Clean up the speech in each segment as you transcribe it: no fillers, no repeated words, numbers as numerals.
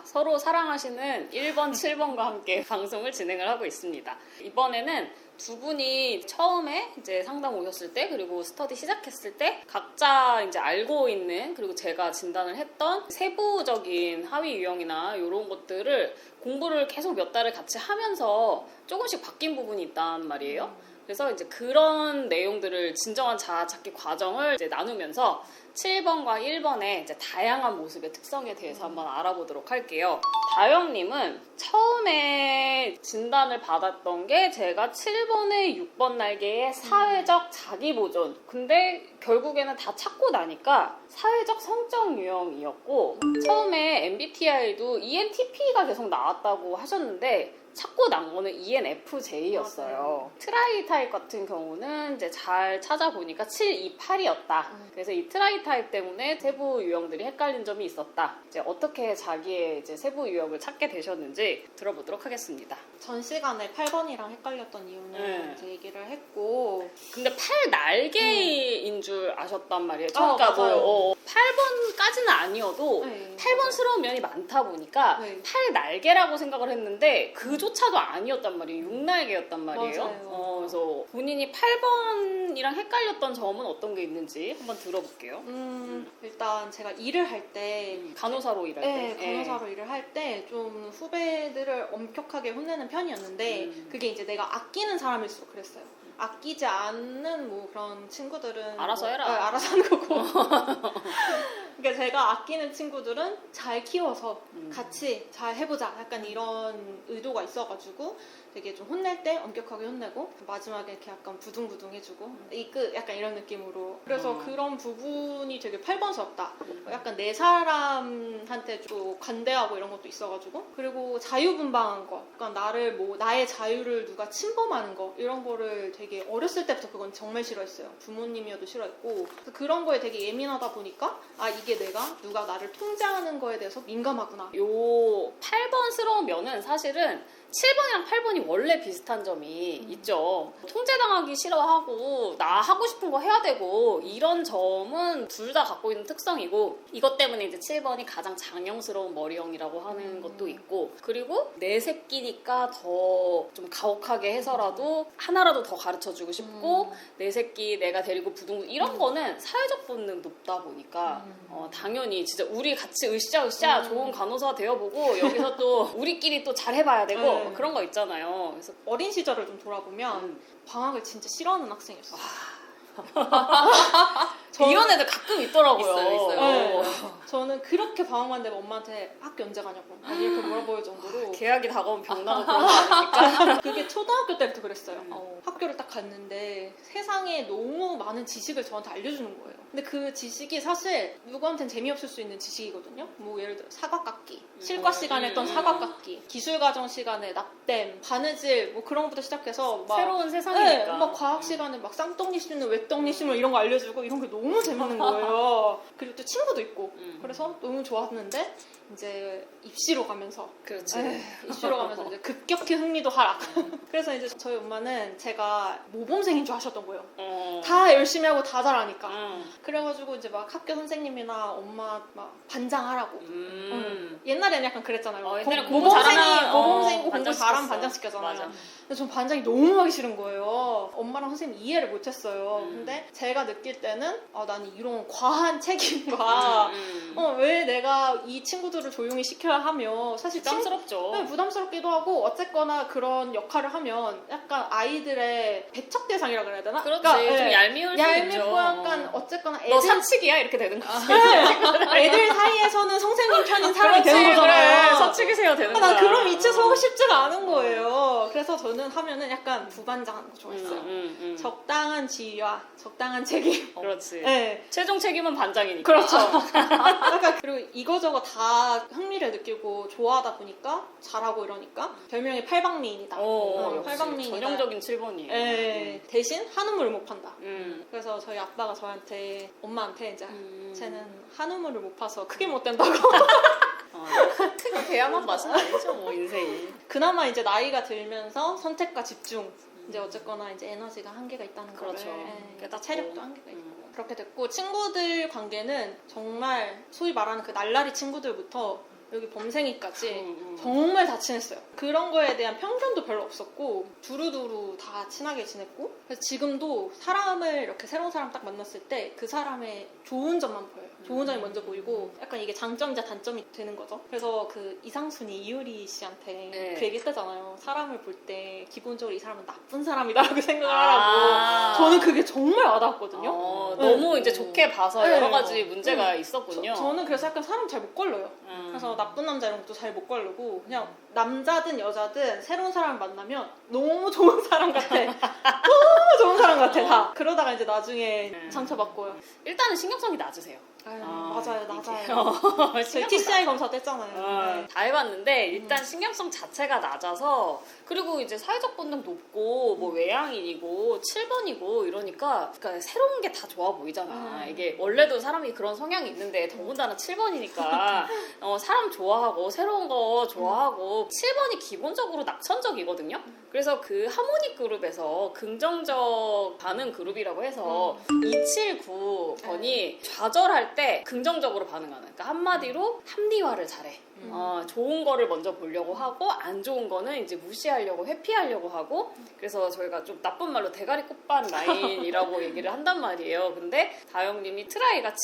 서로 사랑하시는 1번, 7번과 함께 방송을 진행을 하고 있습니다. 이번에는 두 분이 처음에 이제 상담 오셨을 때, 그리고 스터디 시작했을 때 각자 이제 알고 있는, 그리고 제가 진단을 했던 세부적인 하위 유형이나 이런 것들을 공부를 계속 몇 달을 같이 하면서 조금씩 바뀐 부분이 있단 말이에요. 그래서 이제 그런 내용들을 진정한 자아 찾기 과정을 이제 나누면서 7번과 1번의 이제 다양한 모습의 특성에 대해서 한번 알아보도록 할게요. 다영님은 처음에 진단을 받았던 게 제가 7번의 6번 날개의 사회적 자기보존. 근데 결국에는 다 찾고 나니까 사회적 성적 유형이었고, 처음에 MBTI도 ENTP가 계속 나왔다고 하셨는데 찾고 난 거는 ENFJ였어요. 트라이 타입 같은 경우는 이제 잘 찾아보니까 7, 2, 8이었다. 그래서 이 트라이 타입 때문에 세부 유형들이 헷갈린 점이 있었다. 이제 어떻게 자기의 이제 세부 유형을 찾게 되셨는지 들어보도록 하겠습니다. 전 시간에 8번이랑 헷갈렸던 이유는 이제 얘기를 했고. 근데 8날개인 줄 아셨단 말이에요. 그러니까 맞아요. 8번까지는 아니어도 8번스러운 면이 많다 보니까 8날개라고 생각을 했는데 그조차도 아니었단 말이에요. 6날개였단 말이에요. 그래서 본인이 8번이랑 헷갈렸던 점은 어떤 게 있는지 한번 들어볼게요. 일단 제가 일을 할 때 간호사로 일할 때 간호사로 일을 할 때 좀 후배들을 엄격하게 혼내는 편이었는데 그게 이제 내가 아끼는 사람일수록 그랬어요. 아끼지 않는 뭐 그런 친구들은 알아서 해라. 알아서 하는 거고. 그러니까 제가 아끼는 친구들은 잘 키워서 같이 잘 해보자. 약간 이런 의도가 있어가지고 되게 좀 혼낼 때 엄격하게 혼내고 마지막에 이렇게 약간 부둥부둥 해주고 이끝 약간 이런 느낌으로. 그래서 그런 부분이 되게 8번스럽다. 약간 내 사람한테 좀 관대하고 이런 것도 있어가지고. 그리고 자유분방한 거. 그러니까 나를 뭐 나의 자유를 누가 침범하는 거 이런 거를 되게 어렸을 때부터 그건 정말 싫어했어요. 부모님이어도 싫어했고. 그런 거에 되게 예민하다 보니까 이게 내가 누가 나를 통제하는 거에 대해서 민감하구나. 요 8번스러운 면은 사실은 7번이랑 8번이 원래 비슷한 점이 있죠. 통제당하기 싫어하고 나 하고 싶은 거 해야 되고 이런 점은 둘 다 갖고 있는 특성이고, 이것 때문에 이제 7번이 가장 장형스러운 머리형이라고 하는 것도 있고, 그리고 내 새끼니까 더 좀 가혹하게 해서라도 하나라도 더 가르쳐주고 싶고 내 새끼 내가 데리고 부둥 이런 거는 사회적 본능 높다 보니까 당연히 진짜 우리 같이 으쌰으쌰 좋은 간호사 되어보고 여기서 또 우리끼리 또 잘 해봐야 되고 그런 거 있잖아요. 그래서 어린 시절을 좀 돌아보면 방학을 진짜 싫어하는 학생이었어요. 이런 애들 가끔 있더라고요. 있어요. 저는 그렇게 방학만 되면 엄마한테 학교 언제 가냐고 이렇게 물어볼 정도로. 계약이 다가오면 병나고 그런 거 아닙니까? 그게 초등학교 때부터 그랬어요. 학교를 딱 갔는데 세상에 너무 많은 지식을 저한테 알려주는 거예요. 근데 그 지식이 사실 누구한테는 재미없을 수 있는 지식이거든요. 뭐 예를 들어 사각깎기, 실과 시간에 했던 사각깎기, 기술과정 시간에 납땜, 바느질 뭐 그런 것부터 시작해서 막 새로운 세상이니까. 막 과학 시간에 막 쌍떡니 심는 외떡니 심는 이런 거 알려주고 이런 게 너무 재밌는 거예요. 그리고 또 친구도 있고 그래서 너무 좋았는데 이제 입시로 가면서 입시로 가면서 이제 급격히 흥미도 하락. 그래서 이제 저희 엄마는 제가 모범생인 줄 아셨던 거예요. 다 열심히 하고 다 잘하니까. 그래가지고 이제 막 학교 선생님이나 엄마 막 반장하라고. 옛날에는 약간 그랬잖아요. 옛날에 모범생이 공부 잘하면 반장 시켰잖아요. 근데 전 반장이 너무 하기 싫은 거예요. 엄마랑 선생님 이해를 못했어요. 근데 제가 느낄 때는 나는 이런 과한 책임과 왜 내가 이 친구들을 조용히 시켜야 하며 사실 부담스럽죠. 부담스럽기도 하고 어쨌거나 그런 역할을 하면 약간 아이들의 배척 대상이라 그래야 되나? 그렇지. 그러니까, 좀 얄미울 수 있죠. 얄밉고 약간 어쨌거나 애들 너 사측이야? 이렇게 되는 거지. 애들 사이에서는 선생님 편인 사람이 되는 거잖아요. 그래. 사측이세요 되는 거야. 나 그런 위치에 서고 싶지가 않은 거예요. 그래서 저는 하면은 약간 부반장하는 거 좋아했어요. 적당한 지위와 적당한 책임. 그렇지. 네. 최종 책임은 반장이니까. 그렇죠. 약간 그리고 이거저거 다 흥미를 느끼고 좋아하다 보니까 잘하고 이러니까 별명이 팔방미인이다. 팔방미인이다. 전형적인 7번이에요. 네. 대신 한우물을 못 판다. 그래서 저희 아빠가 저한테 엄마한테 이제 쟤는 한우물을 못 파서 크게 못 된다고. 크게 돼야만 맛은 아니죠, 뭐 인생이. 그나마 이제 나이가 들면서 선택과 집중. 이제 어쨌거나 이제 에너지가 한계가 있다는 그렇죠. 거를 체력도 한계가 있고 그렇게 됐고 친구들 관계는 정말 소위 말하는 그 날라리 친구들부터 여기 범생이까지 정말 다 친했어요. 그런 거에 대한 편견도 별로 없었고 두루두루 다 친하게 지냈고 그래서 지금도 사람을 이렇게 새로운 사람 딱 만났을 때 그 사람의 좋은 점만 보여요. 좋은 점이 먼저 보이고 약간 이게 장점이자 단점이 되는 거죠. 그래서 그 이상순이 이효리 씨한테 네. 그 얘기 했다잖아요. 사람을 볼 때 기본적으로 이 사람은 나쁜 사람이다라고 생각을 하라고. 저는 그게 정말 와닿았거든요. 네. 너무 이제 좋게 봐서 네. 여러 가지 문제가 있었군요. 저는 그래서 약간 사람 잘 못 걸러요. 그래서 나쁜 남자 이런 것도 잘 못 걸르고 그냥 남자든 여자든 새로운 사람을 만나면 너무 좋은 사람 같아. 너무 좋은 사람 같아 다. 그러다가 이제 나중에 상처받고요. 일단은 신경성이 낮으세요. 맞아요, 낮아요. 저희 신경성 TCI 검사도 했잖아요. 다 해봤는데 일단 신경성 자체가 낮아서 그리고 이제 사회적 본능 높고 뭐 외향인이고 7번이고 이러니까 그러니까 새로운 게 다 좋아 보이잖아. 이게 원래도 사람이 그런 성향이 있는데 더군다나 7번이니까 사람 좋아하고 새로운 거 좋아하고 7번이 기본적으로 낙천적이거든요. 그래서 그 하모닉 그룹에서 긍정적 반응 그룹이라고 해서 279번이 좌절할 때 긍정적으로 반응하는 그러니까 한마디로 합리화를 잘해. 좋은 거를 먼저 보려고 하고 안 좋은 거는 이제 무시하려고 회피하려고 하고 그래서 저희가 좀 나쁜 말로 대가리 꽃반 라인이라고 얘기를 한단 말이에요. 근데 다영님이 트라이가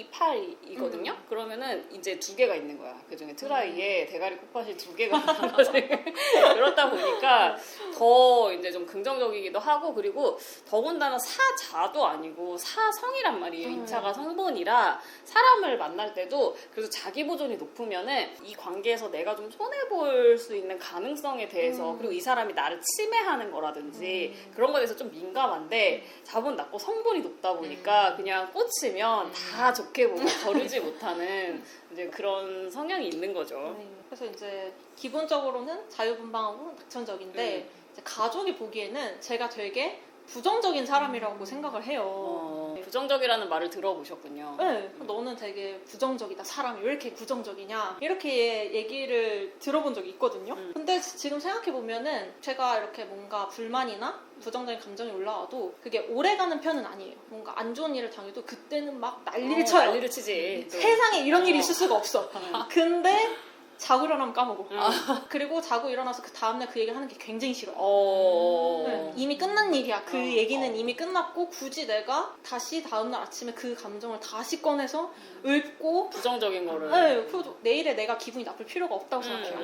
728이거든요. 그러면은 이제 두 개가 있는 거야. 그중에 트라이에 대가리 꽃밭이 두 개가 있는 거지. 그렇다 보니까 더 이제 좀 긍정적이기도 하고 그리고 더군다나 사자도 아니고 사성이란 말이에요. 2차가 성본이라 사람을 만날 때도 그래서 자기 보존이 높으면은 이 관계에서 내가 좀 손해볼 수 있는 가능성에 대해서 그리고 이 사람이 나를 침해하는 거라든지 그런 거에 대해서 좀 민감한데 자본 낮고 성본이 높다 보니까 그냥 꽂히면 다 좋게 보고 거르지 못하는 이제 그런 성향이 있는 거죠. 그래서 이제 기본적으로는 자유분방하고 낙천적인데 이제 가족이 보기에는 제가 되게 부정적인 사람이라고 생각을 해요. 부정적이라는 말을 들어보셨군요. 네, 너는 되게 부정적이다. 사람이 왜 이렇게 부정적이냐 이렇게 얘기를 들어본 적이 있거든요. 근데 지금 생각해보면은 제가 이렇게 뭔가 불만이나 부정적인 감정이 올라와도 그게 오래가는 편은 아니에요. 뭔가 안 좋은 일을 당해도 그때는 막 난리를 쳐요. 난리를 치지. 세상에 이런 일이 있을 수가 없어. 근데 자고 일어나면 까먹어. 그리고 자고 일어나서 그 다음날 그 얘기를 하는 게 굉장히 싫어요. 이미 끝난 일이야. 그 얘기는 이미 끝났고 굳이 내가 다시 다음날 아침에 그 감정을 다시 꺼내서 읊고 부정적인 거를. 그래도 내일에 내가 기분이 나쁠 필요가 없다고 생각해요.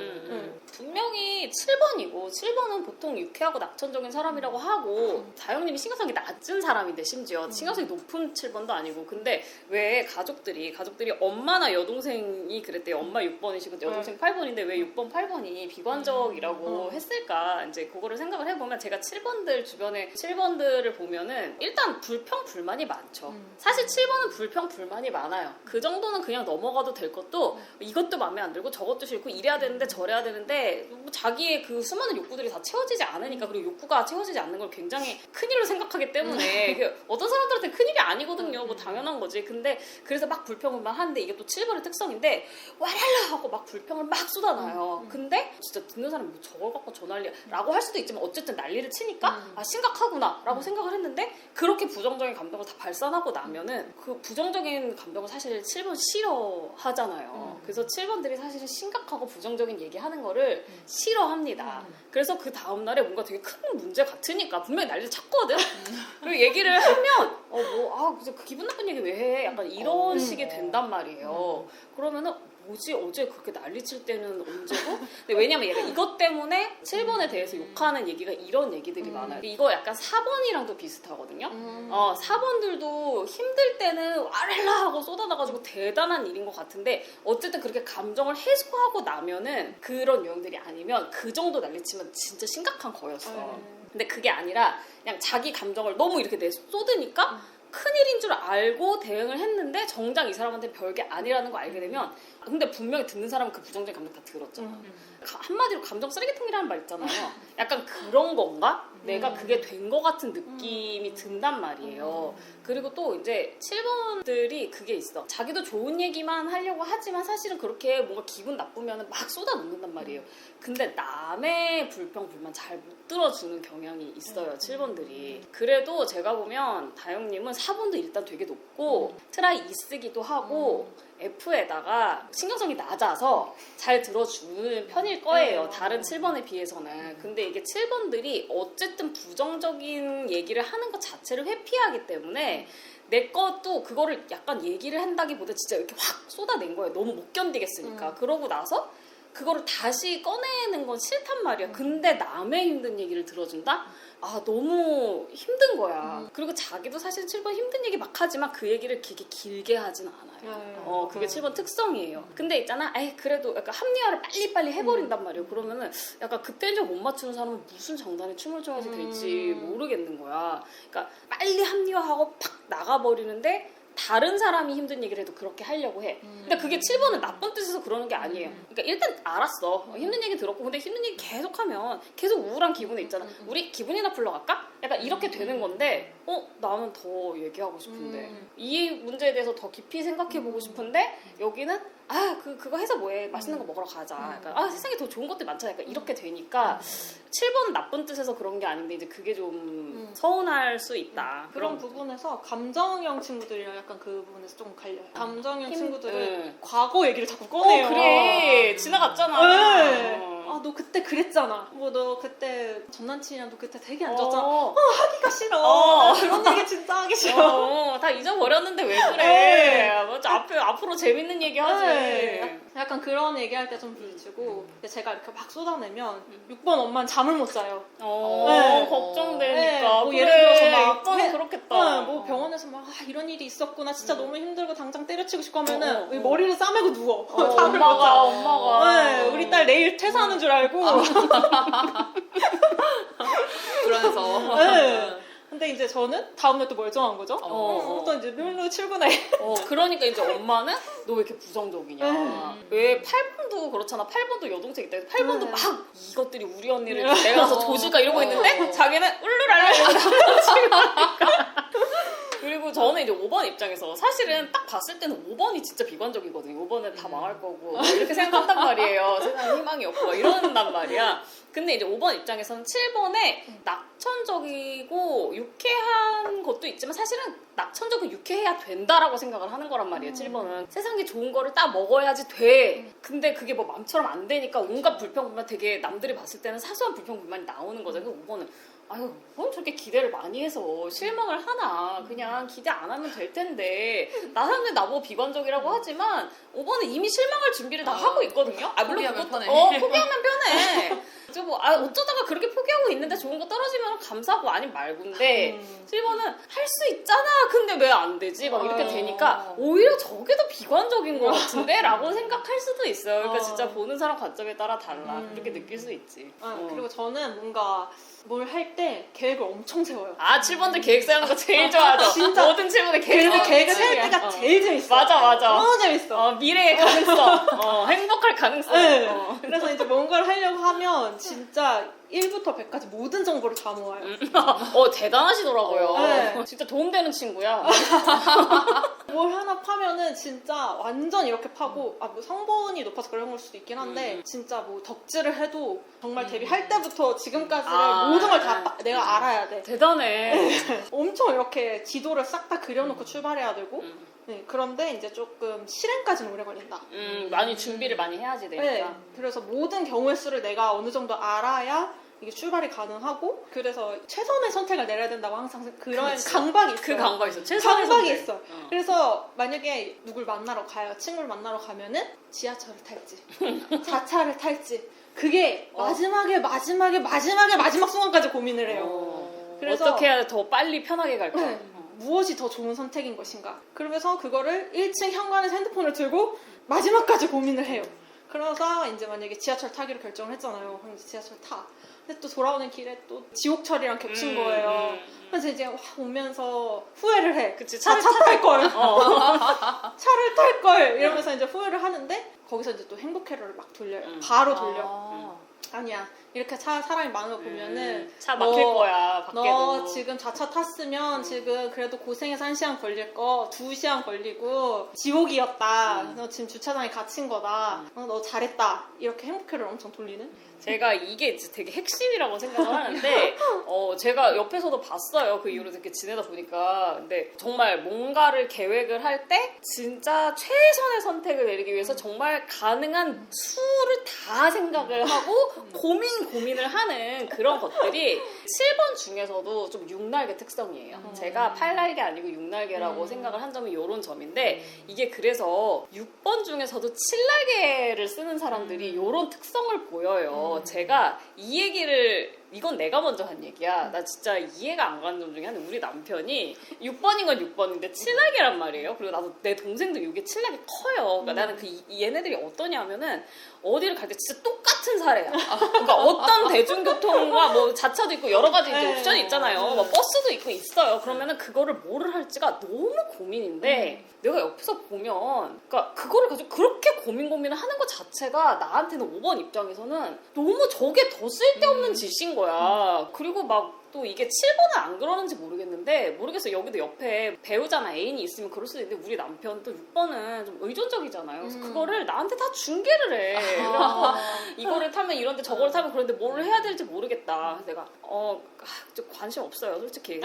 분명히 7번이고 7번은 보통 유쾌하고 낙천적인 사람이라고 하고 다영님이 신경성이 낮은 사람인데 심지어 신경성이 높은 7번도 아니고 근데 왜 가족들이 엄마나 여동생이 그랬대요. 엄마 6번이시고 여동생 8번인데 왜 6번, 8번이 비관적이라고 했을까 이제 그거를 생각을 해보면 제가 7번들 주변에 7번들을 보면은 일단 불평, 불만이 많죠. 사실 7번은 불평, 불만이 많아요. 그 정도는 그냥 넘어가도 될 것도 이것도 마음에 안 들고 저것도 싫고 이래야 되는데 저래야 되는데 뭐 자기의 그 수많은 욕구들이 다 채워지지 않으니까 그리고 욕구가 채워지지 않는 걸 굉장히 큰일로 생각하기 때문에 어떤 사람들한테 큰일이 아니거든요. 뭐 당연한 거지. 근데 그래서 막 불평을 하는데 이게 또 7번의 특성인데 와랄라 하고 막 불평을 막 쏟아놔요. 근데 진짜 듣는 사람이 뭐 저걸 갖고 저 난리야 라고 할 수도 있지만 어쨌든 난리를 치니까 아 심각하구나 라고 생각을 했는데 그렇게 부정적인 감정을 다 발산하고 나면은 그 부정적인 감정을 사실 7번 싫어하잖아요. 그래서 7번들이 사실은 심각하고 부정적인 얘기하는 거를 싫어합니다. 그래서 그 다음날에 뭔가 되게 큰 문제 같으니까 분명히 난리를 쳤거든. 그리고 얘기를 하면 그 기분 나쁜 얘기 왜 해? 약간 이런 식이 된단 말이에요. 그러면은 뭐지 어제 그렇게 난리칠 때는 언제고? 근데 왜냐면 얘가 이것 때문에 7번에 대해서 욕하는 얘기가 이런 얘기들이 많아요. 이거 약간 4번이랑도 비슷하거든요. 4번들도 힘들 때는 와랄라 하고 쏟아나가지고 대단한 일인 것 같은데 어쨌든 그렇게 감정을 해소하고 나면은 그런 유형들이 아니면 그 정도 난리치면 진짜 심각한 거였어. 근데 그게 아니라 그냥 자기 감정을 너무 이렇게 쏟으니까 큰일인 줄 알고 대응을 했는데 정작 이 사람한테 별게 아니라는 거 알게 되면 근데 분명히 듣는 사람은 그 부정적인 감정 다 들었잖아. 한마디로 감정 쓰레기통이라는 말 있잖아요. 약간 그런 건가? 내가 그게 된 것 같은 느낌이 든단 말이에요. 그리고 또 이제 7번들이 그게 있어. 자기도 좋은 얘기만 하려고 하지만 사실은 그렇게 뭔가 기분 나쁘면 막 쏟아놓는단 말이에요. 근데 남의 불평, 불만 잘 못 들어주는 경향이 있어요. 7번들이. 그래도 제가 보면 다영님은 4번도 일단 되게 되게 높고 트라이 E 쓰기도 하고 F에다가 신경성이 낮아서 잘 들어주는 편일 거예요. 다른 7번에 비해서는. 근데 이게 7번들이 어쨌든 부정적인 얘기를 하는 것 자체를 회피하기 때문에 내 것도 그거를 약간 얘기를 한다기보다 진짜 이렇게 확 쏟아낸 거예요. 너무 못 견디겠으니까. 그러고 나서 그거를 다시 꺼내는 건 싫단 말이야. 근데 남의 힘든 얘기를 들어준다? 아, 너무 힘든 거야. 그리고 자기도 사실 7번 힘든 얘기 막 하지만 그 얘기를 길게 하진 않아요. 그게 7번 특성이에요. 근데 있잖아, 에이, 그래도 약간 합리화를 빨리빨리 해버린단 말이에요. 그러면은 약간 그때는 못 맞추는 사람은 무슨 장단에 춤을 춰야지 될지 모르겠는 거야. 그러니까 빨리 합리화하고 팍 나가버리는데 다른 사람이 힘든 얘기를 해도 그렇게 하려고 해. 근데 그게 7번은 나쁜 뜻에서 그러는 게 아니에요. 그러니까 일단 알았어. 힘든 얘기 들었고 근데 힘든 얘기 계속하면 계속 우울한 기분에 있잖아. 우리 기분이나 풀러 갈까? 약간 이렇게 되는 건데 나는 더 얘기하고 싶은데 이 문제에 대해서 더 깊이 생각해보고 싶은데 여기는 그거 해서 뭐해? 맛있는 거 먹으러 가자. 약간, 세상에 더 좋은 것들 많잖아. 약간 이렇게 되니까 7번은 나쁜 뜻에서 그런 게 아닌데 이제 그게 좀 서운할 수 있다. 그런 부분에서 감정형 친구들이랑 약간 그 부분에서 좀 갈려요. 감정형 친구들은 과거 얘기를 자꾸 꺼내요. 그래. 지나갔잖아. 네. 너 그때 그랬잖아. 너 그때 전 남친이랑 너 그때 되게 안 좋았잖아. 하기가 싫어. 그런 얘기 진짜 하기 싫어. 다 잊어버렸는데 왜 그래. 맞아. 앞으로 재밌는 얘기 하지. 약간 그런 얘기할 때 좀 부딪히고 제가 이렇게 막 쏟아내면 6번 엄마는 잠을 못 자요. 걱정되니까. 뭐 예를 들어서 막 6번은 그렇겠다. 뭐 병원에서 막 이런 일이 있었구나. 진짜 너무 힘들고 당장 때려치고 싶고 하면은 머리를 싸매고 누워. 엄마가. 우리 딸 내일 퇴사하는 줄 알고. 그러면서. 근데 이제 저는 다음날 또 멀쩡한 거죠. 또 이제 룰루 출근해. 그러니까 이제 엄마는 너 왜 이렇게 부정적이냐. 왜 8번도 그렇잖아. 8번도 여동생 있다. 8번도 막 이것들이 우리 언니를 내가 가서 조질까 이러고 있는데 자기는 울루랄라 이러고 그리고 저는 이제 5번 입장에서 사실은 딱 봤을 때는 5번이 진짜 비관적이거든요. 5번은 다 망할 거고 이렇게 생각한단 말이에요. 세상에 희망이 없고 막 이런단 말이야. 근데 이제 5번 입장에서는 7번에 낙천적이고 유쾌한 것도 있지만 사실은 낙천적이고 유쾌해야 된다라고 생각을 하는 거란 말이에요. 7번은 세상에 좋은 거를 딱 먹어야지 돼. 근데 그게 뭐 마음처럼 안 되니까 온갖 불평불만 되게 남들이 봤을 때는 사소한 불평불만이 나오는 거잖아요. 5번은 뭘 저렇게 기대를 많이 해서 실망을 하나. 그냥 기대 안 하면 될 텐데. 사람들이 나보고 비관적이라고 하지만 5번은 이미 실망할 준비를 다 하고 있거든요. 물론 포기하면 편해. 포기하면 편해. 어쩌다가 그렇게 포기하고 있는데 좋은 거 떨어지면 감사하고 아니면 말고인데 7번은 할 수 있잖아. 근데 왜 안 되지? 막 이렇게 되니까 오히려 저게 더 비관적인 것 같은데? 라고 생각할 수도 있어요. 그러니까 진짜 보는 사람 관점에 따라 달라. 그렇게 느낄 수 있지. 그리고 저는 뭔가 뭘 할 때 계획을 엄청 세워요. 7번들 계획 세우는 거 제일 좋아하죠. 진짜. 모든 7번들 계획을 세울 때가 제일 재밌어. 맞아. 너무 재밌어. 미래의 가능성. 행복할 가능성. 그래서 이제 뭔가를 하려고 하면 진짜 1부터 100까지 모든 정보를 다 모아요. 대단하시더라고요. 네. 진짜 도움되는 친구야. 뭘 하나 파면은 진짜 완전 이렇게 파고 뭐 성분이 높아서 그런 걸 수도 있긴 한데 진짜 뭐 덕질을 해도 정말 데뷔할 때부터 지금까지를 모든 걸 다 내가 알아야 돼. 대단해. 엄청 이렇게 지도를 싹 다 그려놓고 출발해야 되고 그런데 이제 조금 실행까지는 오래 걸린다. 많이 준비를 많이 해야지 되니까. 그래서 모든 경우의 수를 내가 어느 정도 알아야 이게 출발이 가능하고 그래서 최선의 선택을 내려야 된다고 항상 그런 강박이 있어요. 그 강박이 있어. 최선의 강박이 선택. 있어. 그래서 만약에 누굴 만나러 가요. 친구를 만나러 가면은 지하철을 탈지 4차를 탈지 그게 마지막 순간까지 고민을 해요. 그래서 어떻게 해야 더 빨리 편하게 갈까? 무엇이 더 좋은 선택인 것인가. 그러면서 그거를 1층 현관에서 핸드폰을 들고 마지막까지 고민을 해요. 그래서 이제 만약에 지하철 타기로 결정을 했잖아요. 그럼 이제 지하철 타. 근데 또 돌아오는 길에 또 지옥철이랑 겹친 거예요. 그래서 이제 오면서 후회를 해. 그치, 차 탈 걸. 차를 탈 걸. 이러면서 이제 후회를 하는데 거기서 이제 또 행복회로를 막 돌려요. 바로 돌려. 아니야. 이렇게 사람이 많은 거 보면은 차 막힐 거야 밖에도. 너 지금 자차 탔으면 지금 그래도 고생해서 1시간 걸릴 거 2시간 걸리고 지옥이었다. 너 지금 주차장에 갇힌 거다. 너 잘했다. 이렇게 행복회를 엄청 돌리는? 제가 이게 진짜 되게 핵심이라고 생각을 하는데 제가 옆에서도 봤어요. 그 이후로 이렇게 지내다 보니까. 근데 정말 뭔가를 계획을 할 때 진짜 최선의 선택을 내리기 위해서 정말 가능한 수를 다 생각을 하고 고민을 하는 그런 것들이 7번 중에서도 좀 6날개 특성이에요. 제가 8날개 아니고 6날개라고 생각을 한 점이 이런 점인데 이게 그래서 6번 중에서도 7날개를 쓰는 사람들이 이런 특성을 보여요. 제가 이 얘기를 이건 내가 먼저 한 얘기야. 나 진짜 이해가 안 가는 점 중에 하나는 우리 남편이 6번인 건 6번인데 7날개란 말이에요. 그리고 나도 내 동생도 이게 7날개 커요. 그러니까 나는 얘네들이 어떠냐면은 어디를 갈 때 진짜 똑같은 사례야. 그러니까 어떤 대중교통과 뭐 자차도 있고 여러 가지 이제 옵션이 있잖아요. 뭐 버스도 있고 있어요. 그러면은 그거를 뭐를 할지가 너무 고민인데 내가 옆에서 보면 그러니까 그거를 가지고 그렇게 고민을 하는 것 자체가 나한테는 5번 입장에서는 너무 저게 더 쓸데없는 짓인 거야. 그리고 막 또 이게 7번은 안 그러는지 모르겠어요. 여기도 옆에 배우자나 애인이 있으면 그럴 수도 있는데 우리 남편 또 6번은 좀 의존적이잖아요. 그래서 그거를 나한테 다 중계를 해. 그래서 이거를 타면 이런데 저걸 타면 그런데 뭘 해야 될지 모르겠다. 그래서 내가 좀 관심 없어요, 솔직히.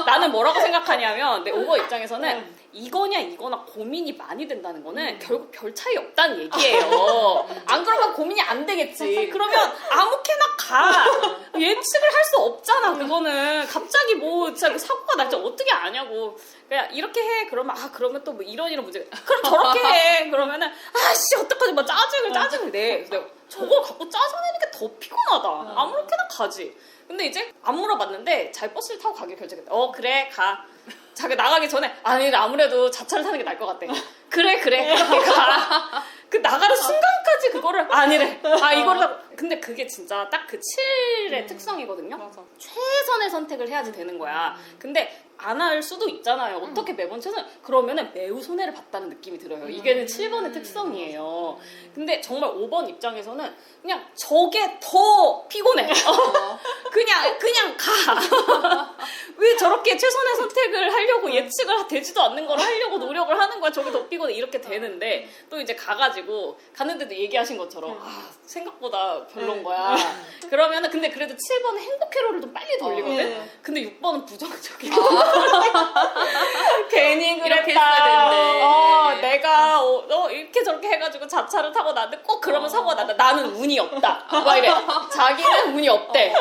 나는 뭐라고 생각하냐면 내 5번 입장에서는 이거나 고민이 많이 된다는 거는 결국 별 차이 없다는 얘기예요. 안 그러면 고민이 안 되겠지. 그러면 아무렇게나 가. 예측을 할 수 없잖아. 그거는 갑자기 뭐 진짜 사고가 날지 어떻게 아냐고. 그냥 이렇게 해. 그러면 그러면 또 뭐 이런 문제가. 그럼 저렇게 해. 그러면은 아씨 어떡하지? 막 짜증을 내. 그래서 내가 저걸 갖고 짜증내니까 더 피곤하다. 아무렇게나 가지. 근데 이제 안 물어봤는데 잘 버스를 타고 가기로 결정했대. 그래 가. 자기 나가기 전에 아니 아무래도 자차를 타는 게 나을 것 같대. 그래 그렇게 가. 그 나가는 순간까지 그거를 아니래. 이거를 근데 그게 진짜 딱 그 7의 특성이거든요. 맞아. 최선의 선택을 해야지 되는 거야. 근데 안 할 수도 있잖아요. 어떻게 매번 그러면은 매우 손해를 봤다는 느낌이 들어요. 이게는 7번의 특성이에요. 근데 정말 5번 입장에서는 그냥 저게 더 피곤해. 그냥 가. 왜 저렇게 최선의 선택을 하려고 예측을 되지도 않는 걸 하려고 노력을 하는 거야. 저게 더 피곤해. 이렇게 되는데 또 이제 가가지고 갔는데도 얘기하신 것처럼 생각보다 별론 거야. 그러면은 근데 그래도 7번은 행복회로를 좀 빨리 돌리거든. 근데 6번은 부정적이야. 괜히 그랬다. 이렇게 했어야 되는데. 내가 이렇게 저렇게 해가지고 자차를 타고 나는데 꼭 그러면 사고가 난다. 나는 운이 없다. 막 이래. 자기는 운이 없대.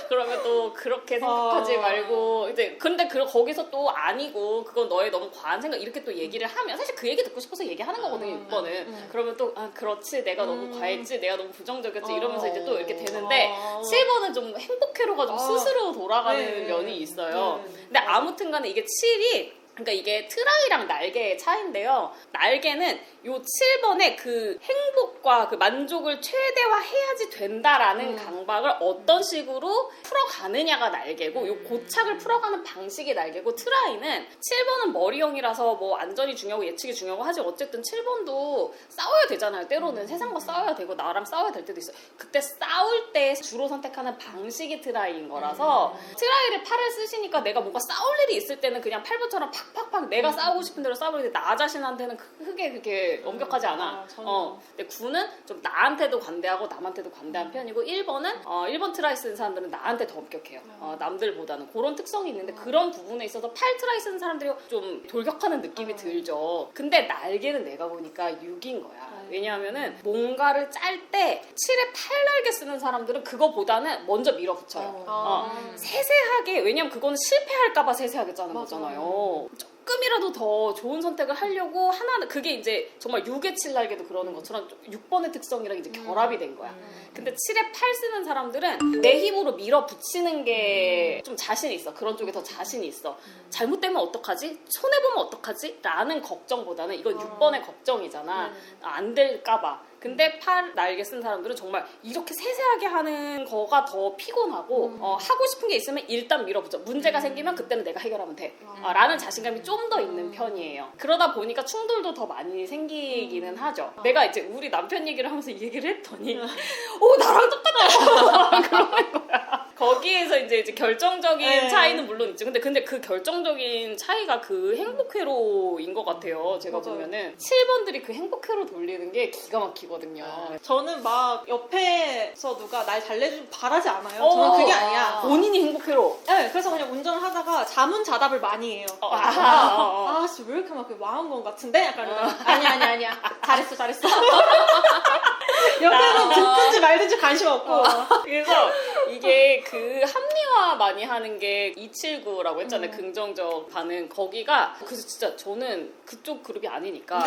그러면 또 그렇게 생각하지 말고 이제 근데 거기서 또 아니고 그건 너의 너무 과한 생각 이렇게 또 얘기를 하면 사실 그 얘기 듣고 싶어서 얘기하는 거거든요. 6번은 그러면 또 그렇지 내가 너무 과했지 내가 너무 부정적이었지 이러면서 이제 또 이렇게 되는데 7번은 좀 행복회로가 좀 스스로 돌아가는 면이 있어요. 근데 아무튼간에 이게 7이 그러니까 이게 트라이랑 날개의 차이인데요. 날개는 요 7번의 그 행복과 그 만족을 최대화해야지 된다라는 강박을 어떤 식으로 풀어가느냐가 날개고 요 고착을 풀어가는 방식이 날개고 트라이는 7번은 머리형이라서 뭐 안전이 중요하고 예측이 중요하고 하지 어쨌든 7번도 싸워야 되잖아요. 때로는 세상과 싸워야 되고 나랑 싸워야 될 때도 있어요. 그때 싸울 때 주로 선택하는 방식이 트라이인 거라서 트라이를 팔을 쓰시니까 내가 뭔가 싸울 일이 있을 때는 그냥 8번처럼 팍팍팍 내가 싸우고 싶은 대로 싸우는데 나 자신한테는 크게 그렇게 엄격하지 않아. 근데 9는 좀 나한테도 관대하고 남한테도 관대한 편이고 1번은 1번 트라이 쓰는 사람들은 나한테 더 엄격해요. 남들보다는 그런 특성이 있는데 그런 부분에 있어서 8 트라이 쓰는 사람들이 좀 돌격하는 느낌이 들죠. 근데 날개는 내가 보니까 6인 거야. 왜냐하면은 뭔가를 짤 때 7에 8날개 쓰는 사람들은 그거보다는 먼저 밀어붙여요. 세세하게 왜냐면 그거는 실패할까봐 세세하게 짜는 거잖아요. 조금이라도 더 좋은 선택을 하려고 하나는 그게 이제 정말 6의 7날개도 그러는 것처럼 6번의 특성이랑 이제 결합이 된 거야. 근데 7에 8 쓰는 사람들은 내 힘으로 밀어붙이는 게 좀 자신이 있어. 그런 쪽에 더 자신이 있어. 잘못되면 어떡하지? 손해보면 어떡하지? 라는 걱정보다는 이건 6번의 걱정이잖아. 안 될까봐. 근데 팔 날개 쓴 사람들은 정말 이렇게 세세하게 하는 거가 더 피곤하고 하고 싶은 게 있으면 일단 밀어보자. 문제가 생기면 그때는 내가 해결하면 돼. 라는 자신감이 좀 더 있는 편이에요. 그러다 보니까 충돌도 더 많이 생기기는 하죠. 내가 이제 우리 남편 얘기를 하면서 이 얘기를 했더니 나랑 똑같다. 그러는 거야. 거기에서 이제 결정적인 차이는 물론 있죠. 근데 그 결정적인 차이가 그 행복회로인 것 같아요. 제가 맞아요. 보면은 7번들이 그 행복회로 돌리는 게 기가 막히거든요. 저는 막 옆에서 누가 날 달래주고 바라지 않아요. 저는 그게 아니야. 본인이 행복회로. 네, 그래서 그냥 운전을 하다가 자문자답을 많이 해요. 씨, 왜 이렇게 막 망한 건 같은데? 약간 이러다가 아니야. 잘했어. 옆에는 듣든지 말든지 관심 없고. 그래서 이게 그 합리화 많이 하는 게 279라고 했잖아요. 긍정적 반응. 거기가 그래서 진짜 저는 그쪽 그룹이 아니니까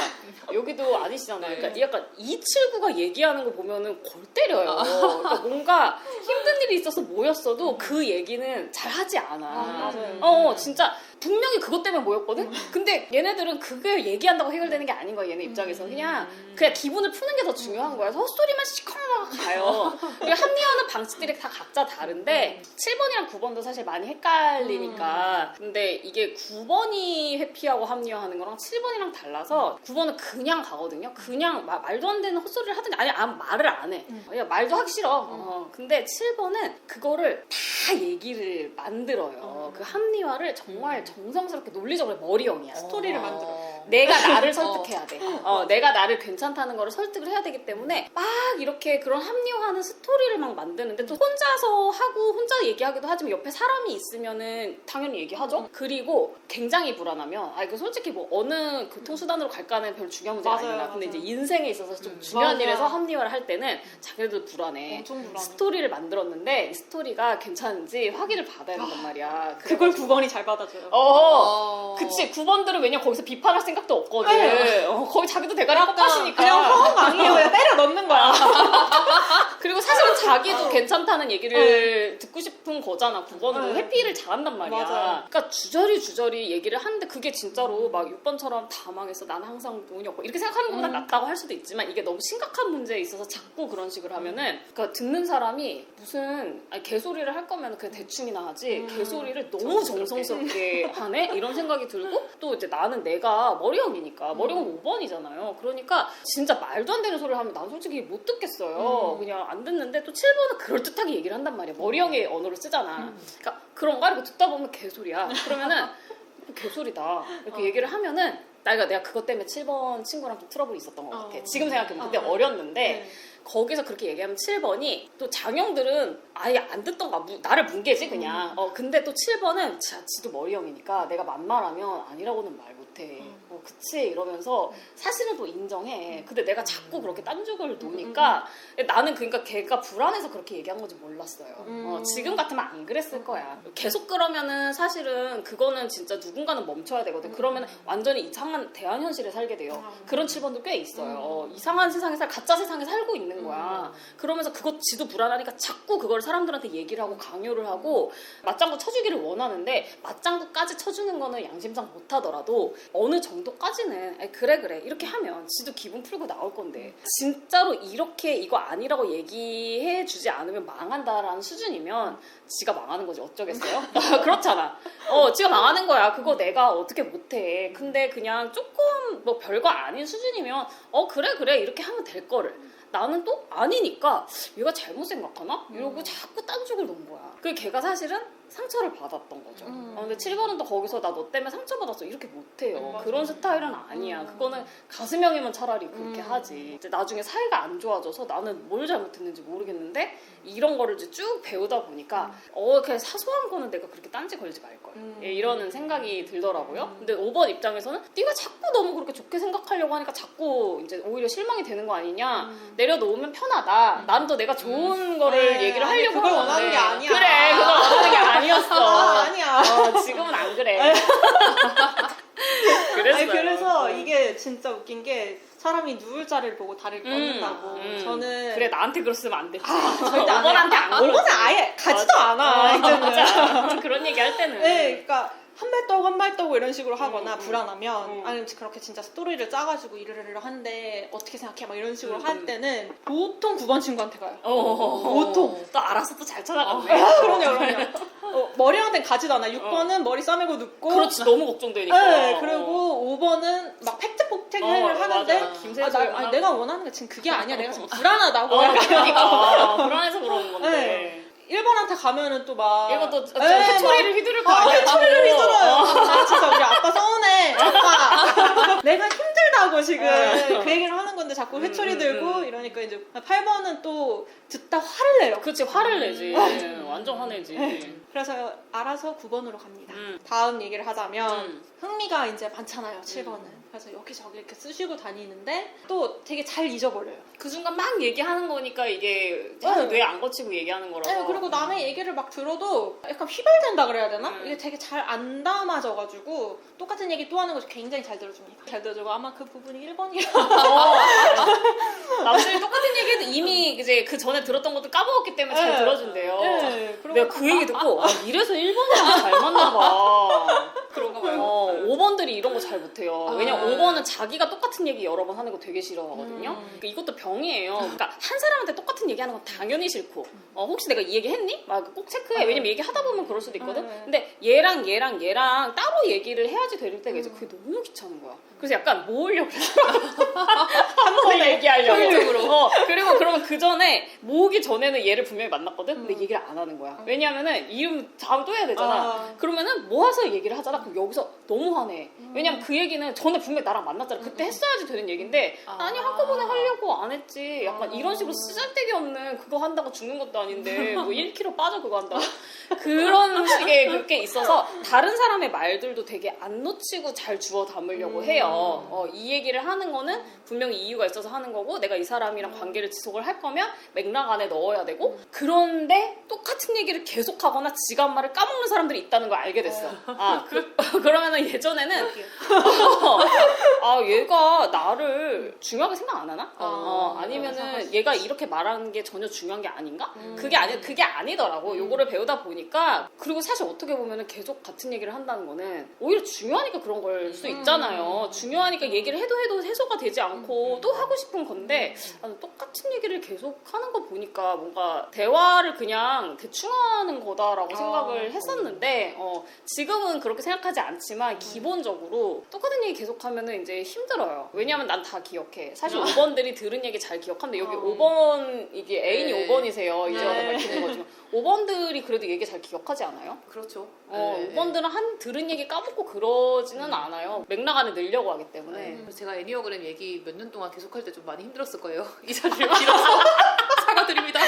여기도 아니시잖아요. 그러니까 약간 279가 얘기하는 거 보면은 골 때려요. 그러니까 뭔가 힘든 일이 있어서 모였어도 그 얘기는 잘 하지 않아. 맞아요. 진짜 분명히 그것 때문에 모였거든? 근데 얘네들은 그게 얘기한다고 해결되는 게 아닌 거야, 얘네 입장에서. 그냥 기분을 푸는 게 더 중요한 거야. 헛소리만 시커멓게 가요. 그리고 합리화하는 방식들이 다 각자 다른데 7번이랑 9번도 사실 많이 헷갈리니까. 근데 이게 9번이 회피하고 합리화하는 거랑 7번이랑 달라서 9번은 그냥 가거든요. 그냥 말도 안 되는 헛소리를 하든지 아니 말을 안 해. 그냥 말도 하기 싫어. 근데 7번은 그거를 다 얘기를 만들어요. 그 합리화를 정말 정성스럽게 논리적으로 머리형이야. 스토리를 만들어. 내가 나를 설득해야 돼. 내가 나를 괜찮다는 거를 설득을 해야 되기 때문에 막 이렇게 그런 합리화하는 스토리를 막 만드는데 또 혼자서 하고 혼자 얘기하기도 하지만 옆에 사람이 있으면은 당연히 얘기하죠. 그리고 굉장히 불안하면 이거 솔직히 뭐 어느 교통수단으로 갈까는 별 중요한 문제가 아니라 근데 이제 인생에 있어서 좀 중요한 일에서 합리화를 할 때는 자기들도 불안해. 엄청 불안해. 스토리를 만들었는데 이 스토리가 괜찮은지 확인을 받아야 된단 말이야. 그걸 9번이 잘 받아줘요. 그치. 9번들은 왜냐면 거기서 비판할 생각도 없거든. 네. 거기 자기도 대가리 꺾으시니까. 그냥 허망이에요. 그냥 때려 넣는 거야. 그리고 사실은 자기도 괜찮다는 얘기를 듣고 싶은 거잖아. 9번도 회피를 잘한단 말이야. 맞아요. 그러니까 주저리 얘기를 하는데 그게 진짜로 막 6번처럼 다 망했어. 나는 항상 돈이 없고 이렇게 생각하는 것보다 낫다고 할 수도 있지만 이게 너무 심각한 문제에 있어서 자꾸 그런 식으로 하면은 그러니까 듣는 사람이 무슨 개소리를 할 거면 그냥 대충이나 하지 개소리를 너무 정성스럽게 하네? 이런 생각이 들고 또 이제 나는 내가 머리형이니까 머리형은 5번이잖아요. 그러니까 진짜 말도 안 되는 소리를 하면 난 솔직히 못 듣겠어요. 그냥 안 듣는데 또 7번은 그럴듯하게 얘기를 한단 말이야. 머리형의 언어를 쓰잖아. 그러니까 그런가? 이렇게 듣다 보면 개소리야. 그러면은 개소리다. 이렇게 얘기를 하면은 내가 그것 때문에 7번 친구랑 좀 트러블이 있었던 것 같아. 지금 생각해보면 그때 어렸는데 거기서 그렇게 얘기하면 7번이 또 장형들은 아예 안 듣던가 나를 뭉개지 그냥. 근데 또 7번은 지도 머리형이니까 내가 만말하면 아니라고는 말 못해. 그치 이러면서 사실은 또 인정해. 근데 내가 자꾸 그렇게 딴죽을 놓으니까 나는 그러니까 걔가 불안해서 그렇게 얘기한 건지 몰랐어요. 지금 같으면 안 그랬을 거야. 계속 그러면은 사실은 그거는 진짜 누군가는 멈춰야 되거든. 그러면 완전히 이상한 대안현실에 살게 돼요. 그런 7번도 꽤 있어요. 이상한 세상에 가짜 세상에 살고 있는 거야. 그러면서 그것 지도 불안하니까 자꾸 그걸 사람들한테 얘기를 하고 강요를 하고 맞장구 쳐주기를 원하는데 맞장구까지 쳐주는 거는 양심상 못하더라도 어느 정도까지는 그래 이렇게 하면 지도 기분 풀고 나올 건데 진짜로 이렇게 이거 아니라고 얘기해 주지 않으면 망한다라는 수준이면 지가 망하는 거지 어쩌겠어요? 그렇잖아. 지가 망하는 거야. 그거 내가 어떻게 못해. 근데 그냥 조금 뭐 별거 아닌 수준이면 그래 이렇게 하면 될 거를 나는 또 아니니까 얘가 잘못 생각하나? 이러고 자꾸 딴죽을 놓은 거야. 그 걔가 사실은 상처를 받았던 거죠. 근데 7번은 또 거기서 나 너 때문에 상처받았어. 이렇게 못해요. 그런 스타일은 아니야. 그거는 가슴형이면 차라리 그렇게 하지. 이제 나중에 사이가 안 좋아져서 나는 뭘 잘못했는지 모르겠는데 이런 거를 이제 쭉 배우다 보니까 그냥 사소한 거는 내가 그렇게 딴지 걸지 말걸. 이러는 생각이 들더라고요. 근데 5번 입장에서는 네가 자꾸 너무 그렇게 좋게 생각하려고 하니까 자꾸 이제 오히려 실망이 되는 거 아니냐. 내려놓으면 편하다. 나는 또 내가 좋은 거를 얘기를 하려고 그걸 하는데. 원하는 게 아니야. 그래, 그걸 원하는 게 아니었어. 아니야. 지금은 안 그래. 그랬어요. 그래서 이게 진짜 웃긴 게 사람이 누울 자리를 보고 다리를 뻗는다고. 저는 그래 나한테 그랬으면 안 됐지. 절대 안 5번한테 안 그러지. 5번은 아예 가지도 않아. 이제는. 맞아. 그런 얘기 할 때는. 네, 그러니까 한 발 떠고 한 발 떠고 이런 식으로 하거나 음. 불안하면 음. 아니면 그렇게 진짜 스토리를 짜가지고 이러이러 한데 어떻게 생각해? 막 이런 식으로 음. 할 때는 보통 9번 친구한테 가요. 보통 보통. 또 알아서 또 잘 찾아갔네. 그럼요. 머리한테 가지도 않아. 6번은 머리 싸매고 눕고. 그렇지, 너무 걱정되니까. 네, 그리고 5번은 막 팩트 폭행을 하는데 맞아. 김세주 아니, 내가 원하는 게 지금 그게 아니야. 내가 지금 불안하다고. 그러니까 불안해서 그러는 건데. 네. 1번한테 가면은 또 막. 이거 또 네, 회초리를 휘두를 거 아니야? 회초리를 휘둘러요. 아, 진짜 우리 아빠 서운해. 아빠. 내가 힘들다고 지금 그 얘기를 하는 건데 자꾸 회초리 들고 이러니까 이제 8번은 또 듣다 화를 내요. 그렇지, 화를 내지. 완전 화내지. 그래서 알아서 9번으로 갑니다. 음. 다음 얘기를 하자면 음. 흥미가 이제 많잖아요. 7번은. 그래서 여기저기 이렇게 쓰시고 다니는데 또 되게 잘 잊어버려요. 그 순간 막 얘기하는 거니까 이게 사실 뇌에 안 거치고 얘기하는 거라서. 네, 그리고 남의 얘기를 막 들어도 약간 휘발된다 그래야 되나? 음. 이게 되게 잘 안 담아져가지고 똑같은 얘기 또 하는 거 굉장히 잘 들어줍니다. 잘 들어주고 아마 그 부분이 1번이라. 남들이 똑같은 얘기해도 이미 이제 그 전에 들었던 것도 까먹었기 때문에 잘 들어준대요. 네, 내가 그 얘기 듣고 이래서 1번이랑 잘 맞나 봐. 그런가 봐요. 5번들이 이런 거 잘 못해요. 왜냐면 5번은 자기가 똑같은 얘기 여러 번 하는 거 되게 싫어하거든요. 그러니까 이것도 병이에요. 그러니까 한 사람한테 똑같은 얘기 하는 건 당연히 싫고 혹시 내가 이 얘기 했니? 막 꼭 체크해. 왜냐면 얘기하다 보면 그럴 수도 있거든. 근데 얘랑 따로 얘기를 해야지 될 때가 이제 그게 너무 귀찮은 거야. 그래서 약간 모으려고 한 번에 얘기하려고. 효율적으로. 그리고 그러면 그 전에 모으기 전에는 얘를 분명히 만났거든. 근데 얘기를 안 하는 거야. 왜냐면은 이름 다음 또 해야 되잖아. 그러면은 모아서 얘기를 하잖아. 그럼 여기서 너무 화내. 왜냐면 그 얘기는 전에 분명히 나랑 만났잖아. 그때 했어야지 되는 얘기인데 아니 한꺼번에 하려고 안 했지. 약간 이런 식으로 쓰잘데기 없는 그거 한다고 죽는 것도 아닌데 뭐 1kg 빠져 그거 한다고. 그런 식의 그게 있어서 다른 사람의 말들도 되게 안 놓치고 잘 주워 담으려고 해요. 이 얘기를 하는 거는 분명히 이유가 있어서 하는 거고 내가 이 사람이랑 관계를 지속을 할 거면 맥락 안에 넣어야 되고 그런데 똑같은 얘기를 계속하거나 지가 한 말을 까먹는 사람들이 있다는 걸 알게 됐어. 그러면은 예전에는 얘가 나를 중요하게 생각 안 하나? 아니면은 얘가 이렇게 말하는 게 전혀 중요한 게 아닌가? 그게 아니더라고. 요거를 배우다 보니까 그리고 사실 어떻게 보면은 계속 같은 얘기를 한다는 거는 오히려 중요하니까 그런 걸 수 있잖아요. 중요하니까 얘기를 해도 해소가 되지 않고 또 하고 싶은 건데 나는 똑같은 얘기를 계속 하는 거 보니까 뭔가 대화를 그냥 대충 하는 거다라고 생각을 했었는데 지금은 그렇게 생각하지 않지만 기본적으로 똑같은 얘기 계속하면은 이제 힘들어요. 왜냐면 난 다 기억해. 사실 5번들이 들은 얘기 잘 기억하는데 여기 5번 이게 애인이 네. 5번이세요. 이제 와서 밝히는 거지만 5번들이 그래도 얘기 잘 기억하지 않아요? 그렇죠. 5번들은 들은 얘기 까먹고 그러지는 않아요. 맥락 안에 넣으려고 하기 때문에. 그래서 제가 애니어그램 얘기 몇 년 동안 계속할 때 좀 많이 힘들었을 거예요. 이 자리를 빌어서 사과드립니다.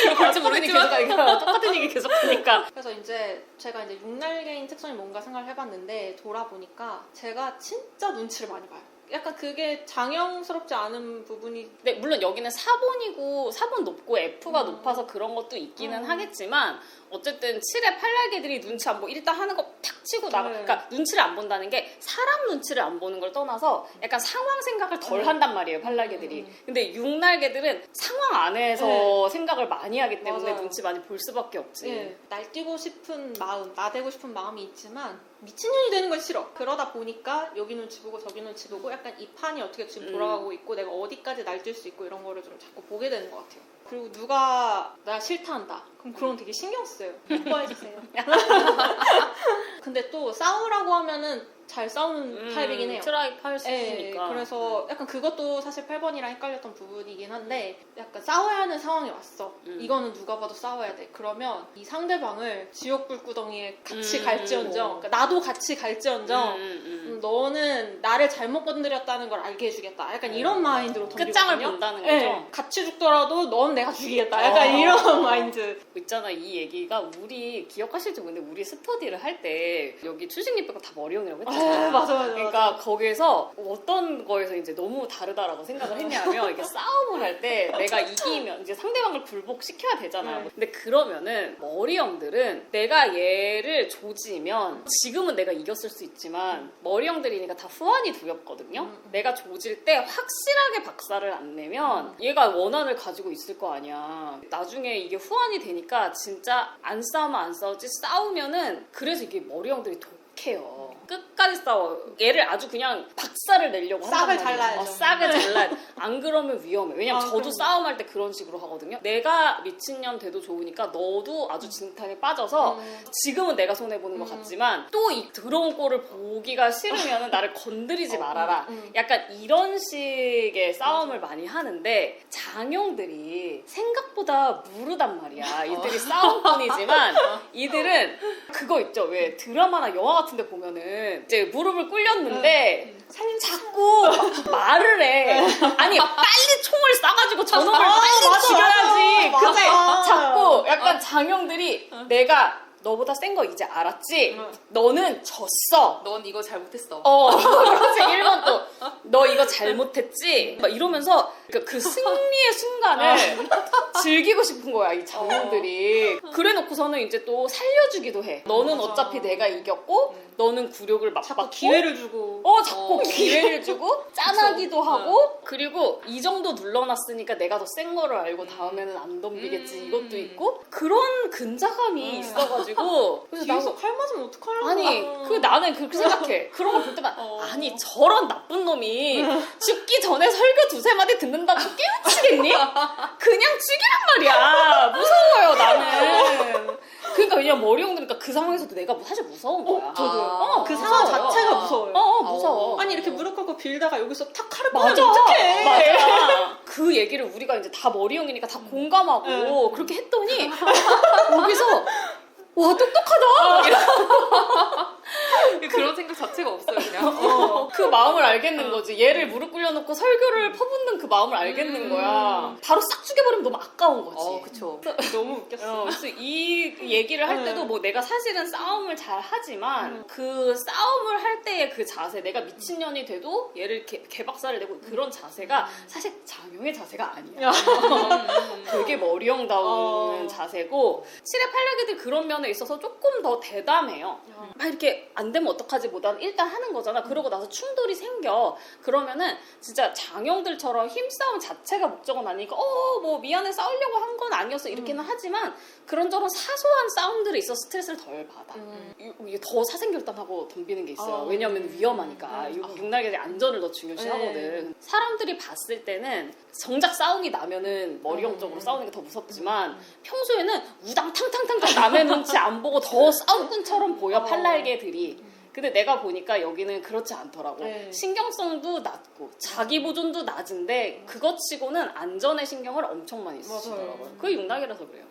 이거 볼지 모르겠지만 똑같은 얘기 계속하니까. 그래서 이제 제가 이제 6날개인 특성이 뭔가 생각을 해봤는데 돌아보니까 제가 진짜 눈치를 많이 봐요. 약간 그게 장형스럽지 않은 부분이 네, 물론 여기는 4번이고 4번 높고 F가 높아서 그런 것도 있기는 하겠지만 어쨌든 7의 팔날개들이 눈치 안 보고 일단 하는 거 탁 치고 나가. 그러니까 눈치를 안 본다는 게 사람 눈치를 안 보는 걸 떠나서 약간 상황 생각을 덜 한단 말이에요, 팔날개들이. 근데 6날개들은 상황 안에서 생각을 많이 하기 때문에 맞아요. 눈치 많이 볼 수밖에 없지. 예, 날뛰고 싶은 마음, 나대고 싶은 마음이 있지만 미친년이 되는 건 싫어. 그러다 보니까 여기 눈치 보고 저기 눈치 보고 약간 이 판이 어떻게 지금 돌아가고 있고 내가 어디까지 날뛸 수 있고 이런 거를 좀 자꾸 보게 되는 것 같아요. 그리고 누가 나 싫다한다. 그럼 그런 거 되게 신경 써요. 예뻐해주세요. 근데 또 싸우라고 하면은 잘 싸우는 타입이긴 해요. 트라이프 할 수 예, 있으니까. 그래서 약간 그것도 사실 8번이랑 헷갈렸던 부분이긴 한데 약간 싸워야 하는 상황이 왔어. 이거는 누가 봐도 싸워야 돼. 그러면 이 상대방을 지옥불 구덩이에 같이 갈지언정 그러니까 나도 같이 갈지언정 너는 나를 잘못 건드렸다는 걸 알게 해주겠다. 약간 이런 마인드로 던지거든요. 끝장을 본다는 거죠. 예, 같이 죽더라도 넌 내가 죽이겠다. 약간 이런 마인드. 있잖아, 이 얘기가 우리 기억하실지 모르는데 우리 스터디를 할 때 여기 출신님 빼고 다 머리형이라고 했잖아. 맞아. 그러니까 거기서 어떤 거에서 이제 너무 다르다라고 생각을 했냐면 이게 싸움을 할 때 내가 이기면 이제 상대방을 굴복시켜야 되잖아요. 근데 그러면은 머리형들은 내가 얘를 조지면 지금은 내가 이겼을 수 있지만 머리 머리형들이니까 다 후환이 두렵거든요. 내가 조질 때 확실하게 박살을 안 내면 얘가 원한을 가지고 있을 거 아니야. 나중에 이게 후환이 되니까 진짜 안 싸우면 안 싸우지, 싸우면은 그래서 이게 머리형들이 독해요. 끝까지 싸워. 얘를 아주 그냥 박살을 내려고 싹을 한단 말이야. 잘라야죠. 싹을 잘라야 돼. 안 그러면 위험해. 왜냐면 저도 그럼. 싸움할 때 그런 식으로 하거든요. 내가 미친년 돼도 좋으니까 너도 아주 진탕에 빠져서 지금은 내가 손해보는 것 같지만 또 이 더러운 꼴을 보기가 싫으면 나를 건드리지 말아라. 약간 이런 식의 싸움을 많이 하는데 장형들이 생각보다 무르단 말이야. 이들이 싸움꾼이지만 이들은 그거 있죠. 왜 드라마나 영화 같은 데 보면은 이제 무릎을 꿇렸는데 자꾸 막 말을 해. 아니 빨리 총을 쏴가지고 저놈을 빨리 맞아, 죽여야지. 맞아. 근데 맞아. 자꾸 약간 장형들이 내가 너보다 센 거 이제 알았지? 너는 졌어. 넌 이거 잘못했어. 그렇지. 1번 또, 너 이거 잘못했지? 막 이러면서 그 승리의 순간을 즐기고 싶은 거야, 이 장형들이. 그래 놓고서는 이제 또 살려주기도 해. 너는 맞아. 어차피 내가 이겼고, 너는 굴욕을 자꾸 맛봤고. 기회를 주고. 자꾸 기회를 주고, 짠하기도 하고, 그리고 이 정도 눌러놨으니까 내가 더 센 거를 알고 다음에는 안 덤비겠지. 이것도 있고, 그런 근자감이 있어가지고. 그래서 뒤에서 칼 맞으면 어떡하려고. 아니, 나는 그렇게 생각해. 그런 걸 볼 때마다, 아니, 저런 나쁜 놈이 죽기 전에 설교 두세 마디 듣는다고 깨우치겠니? 그냥 죽이란 말이야. 무서워요, 나는. 그러니까 왜냐면 머리형들니까 그 상황에서도 내가 사실 무서운 거야. 저도요. 그 상황 무서워요. 자체가 무서워요. 무서워. 아니 이렇게 무릎 꿇고 빌다가 여기서 탁 칼을 맞아. 꺼내면 어떡해. 맞아. 그 얘기를 우리가 이제 다 머리형이니까 다 공감하고 그렇게 했더니 여기서 와 똑똑하다. 그런 생각 자체가 없어요, 그냥. 그 마음을 알겠는 거지. 얘를 무릎 꿇려놓고 설교를 퍼붓는 그 마음을 알겠는 거야. 바로 싹 죽여버리면 너무 아까운 거지. 그쵸. 너무 웃겼어. 그래서 이 얘기를 할 때도 뭐 내가 사실은 싸움을 잘 하지만 그 싸움을 할 때의 그 자세, 내가 미친년이 돼도 얘를 개박살을 내고 그런 자세가 사실 장형의 자세가 아니야. 되게 머리형다운 자세고 7의 팔려기들 그런 면에 있어서 조금 더 대담해요. 막 이렇게 안 되면 어떡하지 보다는 일단 하는 거잖아. 그러고 나서 충돌이 생겨. 그러면은 진짜 장형들처럼 힘싸움 자체가 목적은 아니니까 뭐 미안해 싸우려고 한 건 아니었어 이렇게는 하지만 그런저런 사소한 싸움들에 있어 스트레스를 덜 받아. 이게 더 사생결단하고 덤비는 게 있어요. 왜냐하면 위험하니까. 육날개의 안전을 더 중요시하거든. 사람들이 봤을 때는 정작 싸움이 나면은 머리형적으로 싸우는 게 더 무섭지만 평소에는 우당탕탕탕탕 남의 눈치 안 보고 더 싸움꾼처럼 보여 팔날개들이. 근데 내가 보니까 여기는 그렇지 않더라고. 네. 신경성도 낮고 자기 보존도 낮은데 그것 치고는 안전에 신경을 엄청 많이 쓰시더라고요. 그게 육락이라서 그래요.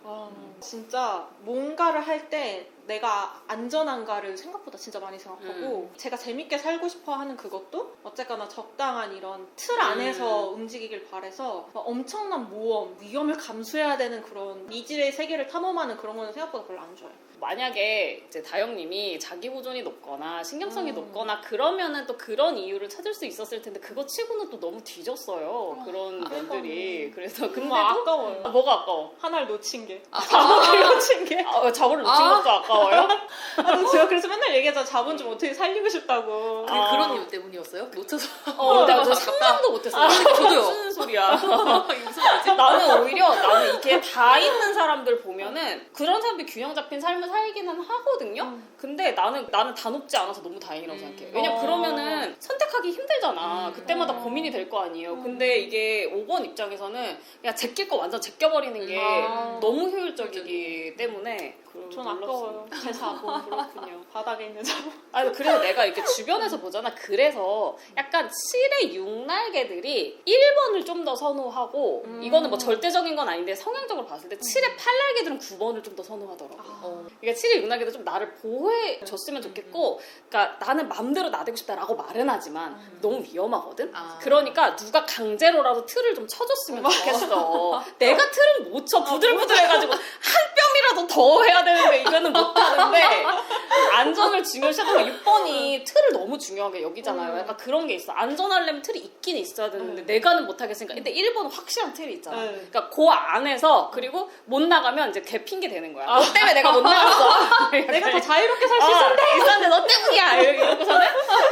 진짜 뭔가를 할 때 내가 안전한가를 생각보다 진짜 많이 생각하고 제가 재밌게 살고 싶어 하는 그것도 어쨌거나 적당한 이런 틀 안에서 움직이길 바래서 막 엄청난 모험, 위험을 감수해야 되는 그런 미지의 세계를 탐험하는 그런 거는 생각보다 별로 안 좋아해요. 만약에 이제 다영님이 자기 보존이 높거나 신경성이 높거나 그러면은 또 그런 이유를 찾을 수 있었을 텐데 그거 치고는 또 너무 뒤졌어요. 그런 면들이. 그래서 근데도 정말 아까워요. 뭐가 아까워? 하나를 놓친 게. 자본을 놓친 게. 자본을 놓친 것도 아까워요? 제가 그래서 맨날 얘기하잖아. 자본 좀 어떻게 살리고 싶다고. 그런 이유 때문이었어요? 놓쳐서. 내가 저 상상도 못했어. 저도요. 무슨 소리야? 이게 무슨 말이지? 나는 이게 다 있는 사람들 보면은 그런 사람들이 균형 잡힌 삶을 살기는 하거든요. 근데 나는 다 높지 않아서 너무 다행이라고 생각해. 왜냐면 그러면은 선택하기 힘들잖아. 그때마다 고민이 될 거 아니에요. 근데 이게 5번 입장에서는 그냥 제낄 거 완전 제껴버리는 게 너무 효율적이기 때문에 전 아까워요. 제 자본. 그렇군요. 바닥에 있는 자본. 그래서 내가 이렇게 주변에서 보잖아. 그래서 약간 7의 6날개들이 1번을 좀 더 선호하고 이거는 뭐 절대적인 건 아닌데 성향적으로 봤을 때 7의 8날개들은 9번을 좀 더 선호하더라고. 그러니까 7의 6날개도 좀 나를 보호해줬으면 좋겠고 그러니까 나는 맘대로 나대고 싶다라고 말은 하지만 너무 위험하거든. 그러니까 누가 강제로라도 틀을 좀 쳐줬으면 좋겠어. 내가 틀은 못 쳐. 부들부들해가지고 한 뼘이라도 더 해야 되는데 이거는 못하는데 안전을 중요시하다가 6번이 틀을 너무 중요하게 여기잖아요. 약간 그런 게 있어. 안전하려면 틀이 있긴 있어야 되는데 내가는 못하겠으니까. 근데 1번은 확실한 틀이 있잖아. 그러니까 그 안에서 그리고 못 나가면 이제 걔 핑계 대는 거야. 너 때문에 내가 못 나갔어. 내가 더 자유롭게 살 수 있었는데. 있었는데 너 때문이야. 이러고서는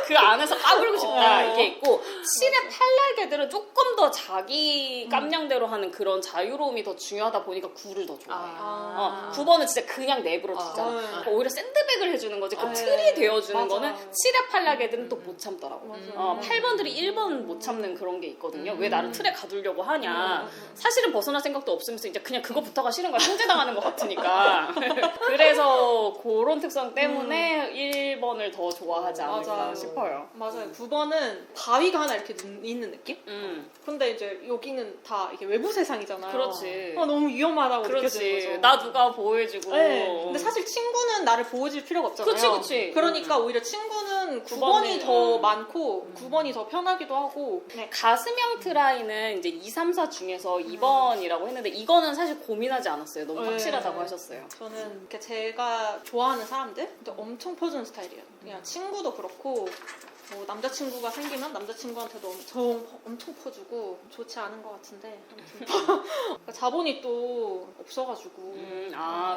그 안에서 까불고 싶다. 이게 있고 7의 팔날개들은 조금 더 자기 깜냥대로 하는 그런 자유로움이 더 중요하다 보니까 9를 더 좋아해요. 9번은 진짜 그냥 내버려 두잖아. 오히려 샌드백을 해주는 거지. 그 틀이 되어주는 맞아. 거는 7의 팔날개들은 또 못 참더라고. 맞아. 8번들이 1번 못 참는 그런 게 있거든요. 왜 나를 틀에 가두려고 하냐. 사실은 벗어날 생각도 없으면서 이제 그냥 그거부터가 싫은 거야. 통제당하는 것 같으니까. 그래서 그런 특성 때문에 1번을 더 좋아하지 않을까 맞아요. 싶어요. 맞아요. 9번은 바위가 하나 이렇게 있는 느낌? 근데 이제 여기는 다 이게 외부 세상이잖아요. 그렇지. 너무 위험하다고 느껴지는 그렇지. 거죠. 나 누가 보호해주고. 네. 근데 사실 친구는 나를 보호해줄 필요가 없잖아요. 그치, 그치. 그러니까 오히려 친구는 9번이 9번이 더 많고 9번이 더 편하기도 하고. 네, 가슴형 트라이는 이제 2, 3, 4 중에서 2번이라고 했는데 이거는 사실 고민하지 않았어요. 너무 네. 확실하다고 하셨어요. 저는 이렇게 제가 좋아하는 사람들 근데 엄청 퍼주는 스타일이에요. 그냥 친구도 그렇고 뭐 남자친구가 생기면 남자친구한테도 엄청 퍼주고 좋지 않은 것 같은데 아무튼 그러니까 자본이 또 없어가지고 그냥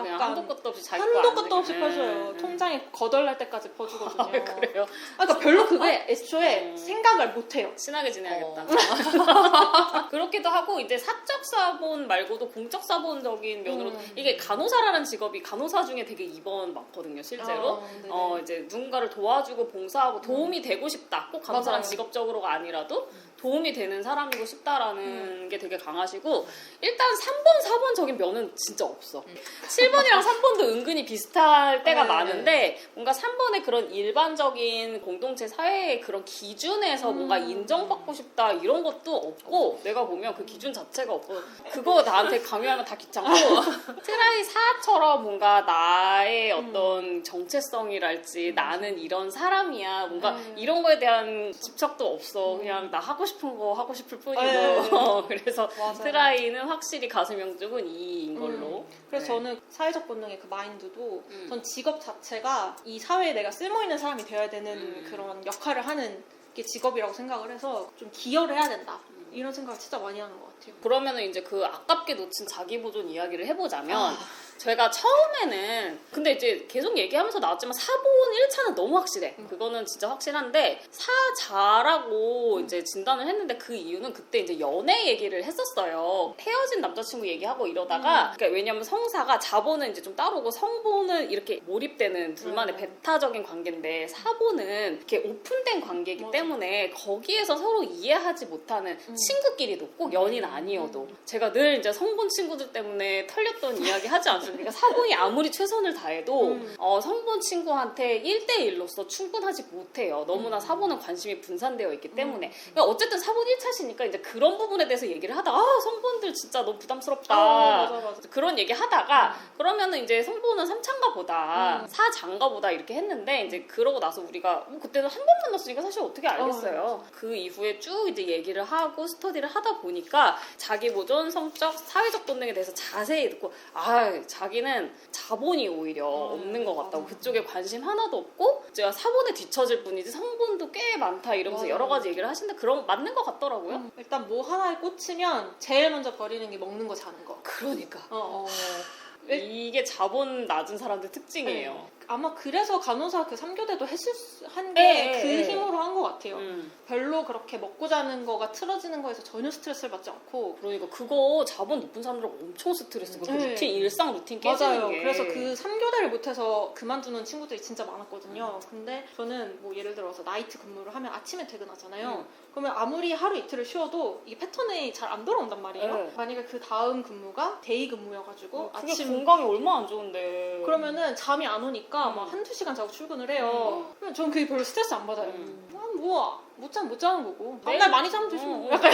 약간 한도 끝도 없이 자기 한도 끝도 없이 네. 퍼줘요. 통장에 거덜날 때까지 퍼주거든요. 그래요? 그러니까 별로 그게 애초에 생각을 못해요. 친하게 지내야겠다. 그렇기도 하고 이제 사적 사본 말고도 공적 사본적인 면으로 이게 간호사라는 직업이 간호사 중에 되게 2번 많거든요, 실제로. 네네. 이제 누군가를 도와주고 봉사하고 도움이 되고 싶다. 꼭 간호사랑 맞아요. 직업적으로가 아니라도 도움이 되는 사람이고 싶다라는 게 되게 강하시고 일단 3번, 4번적인 면은 진짜 없어. 7번이랑 3번도 은근히 비슷할 때가 네. 많은데 뭔가 3번의 그런 일반적인 공동체 사회의 그런 기준에서 뭔가 인정받고 싶다 이런 것도 없고 내가 보면 그 기준 자체가 없고 그거 나한테 강요하면 다 귀찮고 트라이 4처럼 뭔가 나의 어떤 정체성이랄지 나는 이런 사람이야 뭔가 이런 거에 대한 집착도 없어. 그냥 나 하고 싶은 거 하고 싶을 뿐이고 그래서 맞아요. 트라이는 확실히 가슴형 쪽은 2인 걸로. 그래서 네. 저는 사회적 본능의 그 마인드도 전 직업 자체가 이 사회에 내가 쓸모있는 사람이 되어야 되는 그런 역할을 하는 게 직업이라고 생각을 해서 좀 기여를 해야 된다. 이런 생각을 진짜 많이 하는 것 같아요. 그러면은 이제 그 아깝게 놓친 자기 보존 이야기를 해보자면 저희가 처음에는 근데 이제 계속 얘기하면서 나왔지만 4본 1차는 너무 확실해. 그거는 진짜 확실한데 4자라고 이제 진단을 했는데 그 이유는 그때 이제 연애 얘기를 했었어요. 헤어진 남자친구 얘기하고 이러다가 그러니까 왜냐면 성사가 자본은 이제 좀 따로고 성본은 이렇게 몰입되는 둘만의 배타적인 관계인데 4본은 이렇게 오픈된 관계이기 맞아. 때문에 거기에서 서로 이해하지 못하는 친구끼리도 꼭 연인 아니어도 제가 늘 이제 성본 친구들 때문에 털렸던 이야기 하지 않습니까? 사본이 아무리 최선을 다해도 성본 친구한테 1대1로서 충분하지 못해요. 너무나 사본은 관심이 분산되어 있기 때문에 그러니까 어쨌든 사본 1차시니까 이제 그런 부분에 대해서 얘기를 하다가 성본들 진짜 너무 부담스럽다. 맞아. 그런 얘기 하다가 그러면은 이제 성본은 3차인가 보다 4장가 보다 이렇게 했는데 이제 그러고 나서 우리가 그때는 한 번 만났으니까 사실 어떻게 알겠어요. 그 이후에 쭉 이제 얘기를 하고 스터디를 하다 보니까 자기 보존, 성적, 사회적 본능에 대해서 자세히 듣고 자기는 자본이 오히려 없는 것 같다고 그쪽에 관심 하나도 없고 제가 사본에 뒤처질 뿐이지 성본도 꽤 많다 이러면서 맞아요. 여러 가지 얘기를 하시는데 그런 맞는 것 같더라고요. 일단 뭐 하나에 꽂히면 제일 먼저 버리는 게 먹는 거 자는 거. 그러니까 왜? 이게 자본 낮은 사람들 특징이에요. 아마 그래서 간호사 그 3교대도 한 네, 게 그 네. 힘으로 한 것 같아요. 별로 그렇게 먹고 자는 거가 틀어지는 거에서 전혀 스트레스를 받지 않고. 그러니까 그거 자본 높은 사람들은 엄청 스트레스. 그 네. 루틴 일상 루틴 깨지는 맞아요. 게. 그래서 그 3교대를 못해서 그만두는 친구들이 진짜 많았거든요. 근데 저는 뭐 예를 들어서 나이트 근무를 하면 아침에 퇴근하잖아요. 그러면 아무리 하루 이틀을 쉬어도 이 패턴이 잘 안 돌아온단 말이에요. 네. 만약에 그 다음 근무가 데이 근무여가지고 그게 아침 건강이 얼마나 안 좋은데. 그러면은 잠이 안 오니까 막 한두 시간 자고 출근을 해요. 그러면 전 그게 별로 스트레스 안 받아요. 못 자는 거고. 다음날 많이 자면 되지 뭐. 약간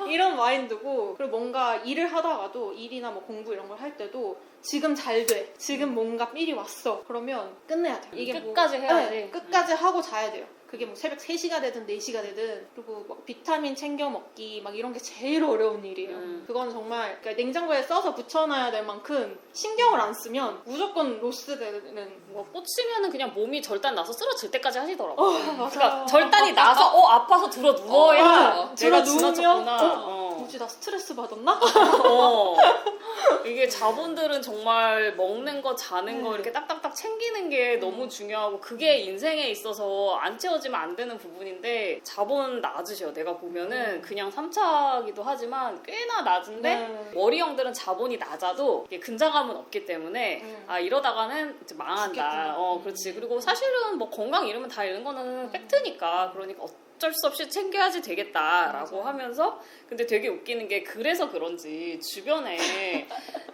이런 마인드고. 그리고 뭔가 일을 하다가도 일이나 뭐 공부 이런 걸 할 때도 지금 잘 돼. 지금 뭔가 삘이 왔어. 그러면 끝내야 돼. 이게 끝까지 해야지. 네, 끝까지 하고 자야 돼요. 그게 뭐 새벽 3시가 되든 4시가 되든 그리고 막 비타민 챙겨 먹기 막 이런 게 제일 어려운 일이에요. 그건 정말 그러니까 냉장고에 써서 붙여놔야 될 만큼 신경을 안 쓰면 무조건 로스되는 뭐 꽂히면은 그냥 몸이 절단 나서 쓰러질 때까지 하시더라고요. 맞아요. 그러니까 절단이 나서 아파서 들어 누워야 들어 내가 지나쳤구나. 뭐지 나 스트레스 받았나? 이게 자본들은 정말 먹는 거 자는 거 이렇게 딱딱딱 챙기는 게 너무 중요하고 그게 인생에 있어서 안 채워지면 안 되는 부분인데 자본 낮으셔. 내가 보면은 그냥 3차기도 하지만 꽤나 낮은데 머리형들은 자본이 낮아도 이게 근자감은 없기 때문에 아 이러다가는 이제 망한다. 그렇지. 그리고 사실은 뭐 건강 잃으면 다 잃는 거는 팩트니까 그러니까 어쩔 수 없이 챙겨야지 되겠다라고 하면서 근데 되게 웃기는 게 그래서 그런지 주변에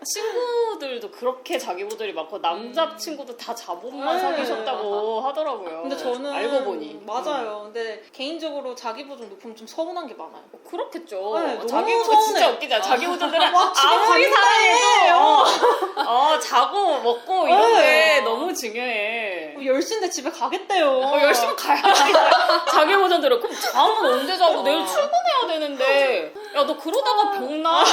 친구들도 그렇게 자기보들이 많고 남자 친구도 다 자본만 사귀셨다고 하더라고요. 근데 저는 알고 보니 맞아요. 근데 개인적으로 자기 보존 높으면 좀 서운한 게 많아요. 그렇겠죠. 네, 너무 자기보들 서운해. 진짜 웃기잖아. 자기보들은 집에 아무리 갔는데, 사랑해도 자고 먹고 이런 게 너무 중요해. 10시인데 집에 가겠대요. 열심히 가야지. 자기 보전대로 그럼 잠은 언제 자고 내일 출근해야 되는데 야 너 그러다가 병나.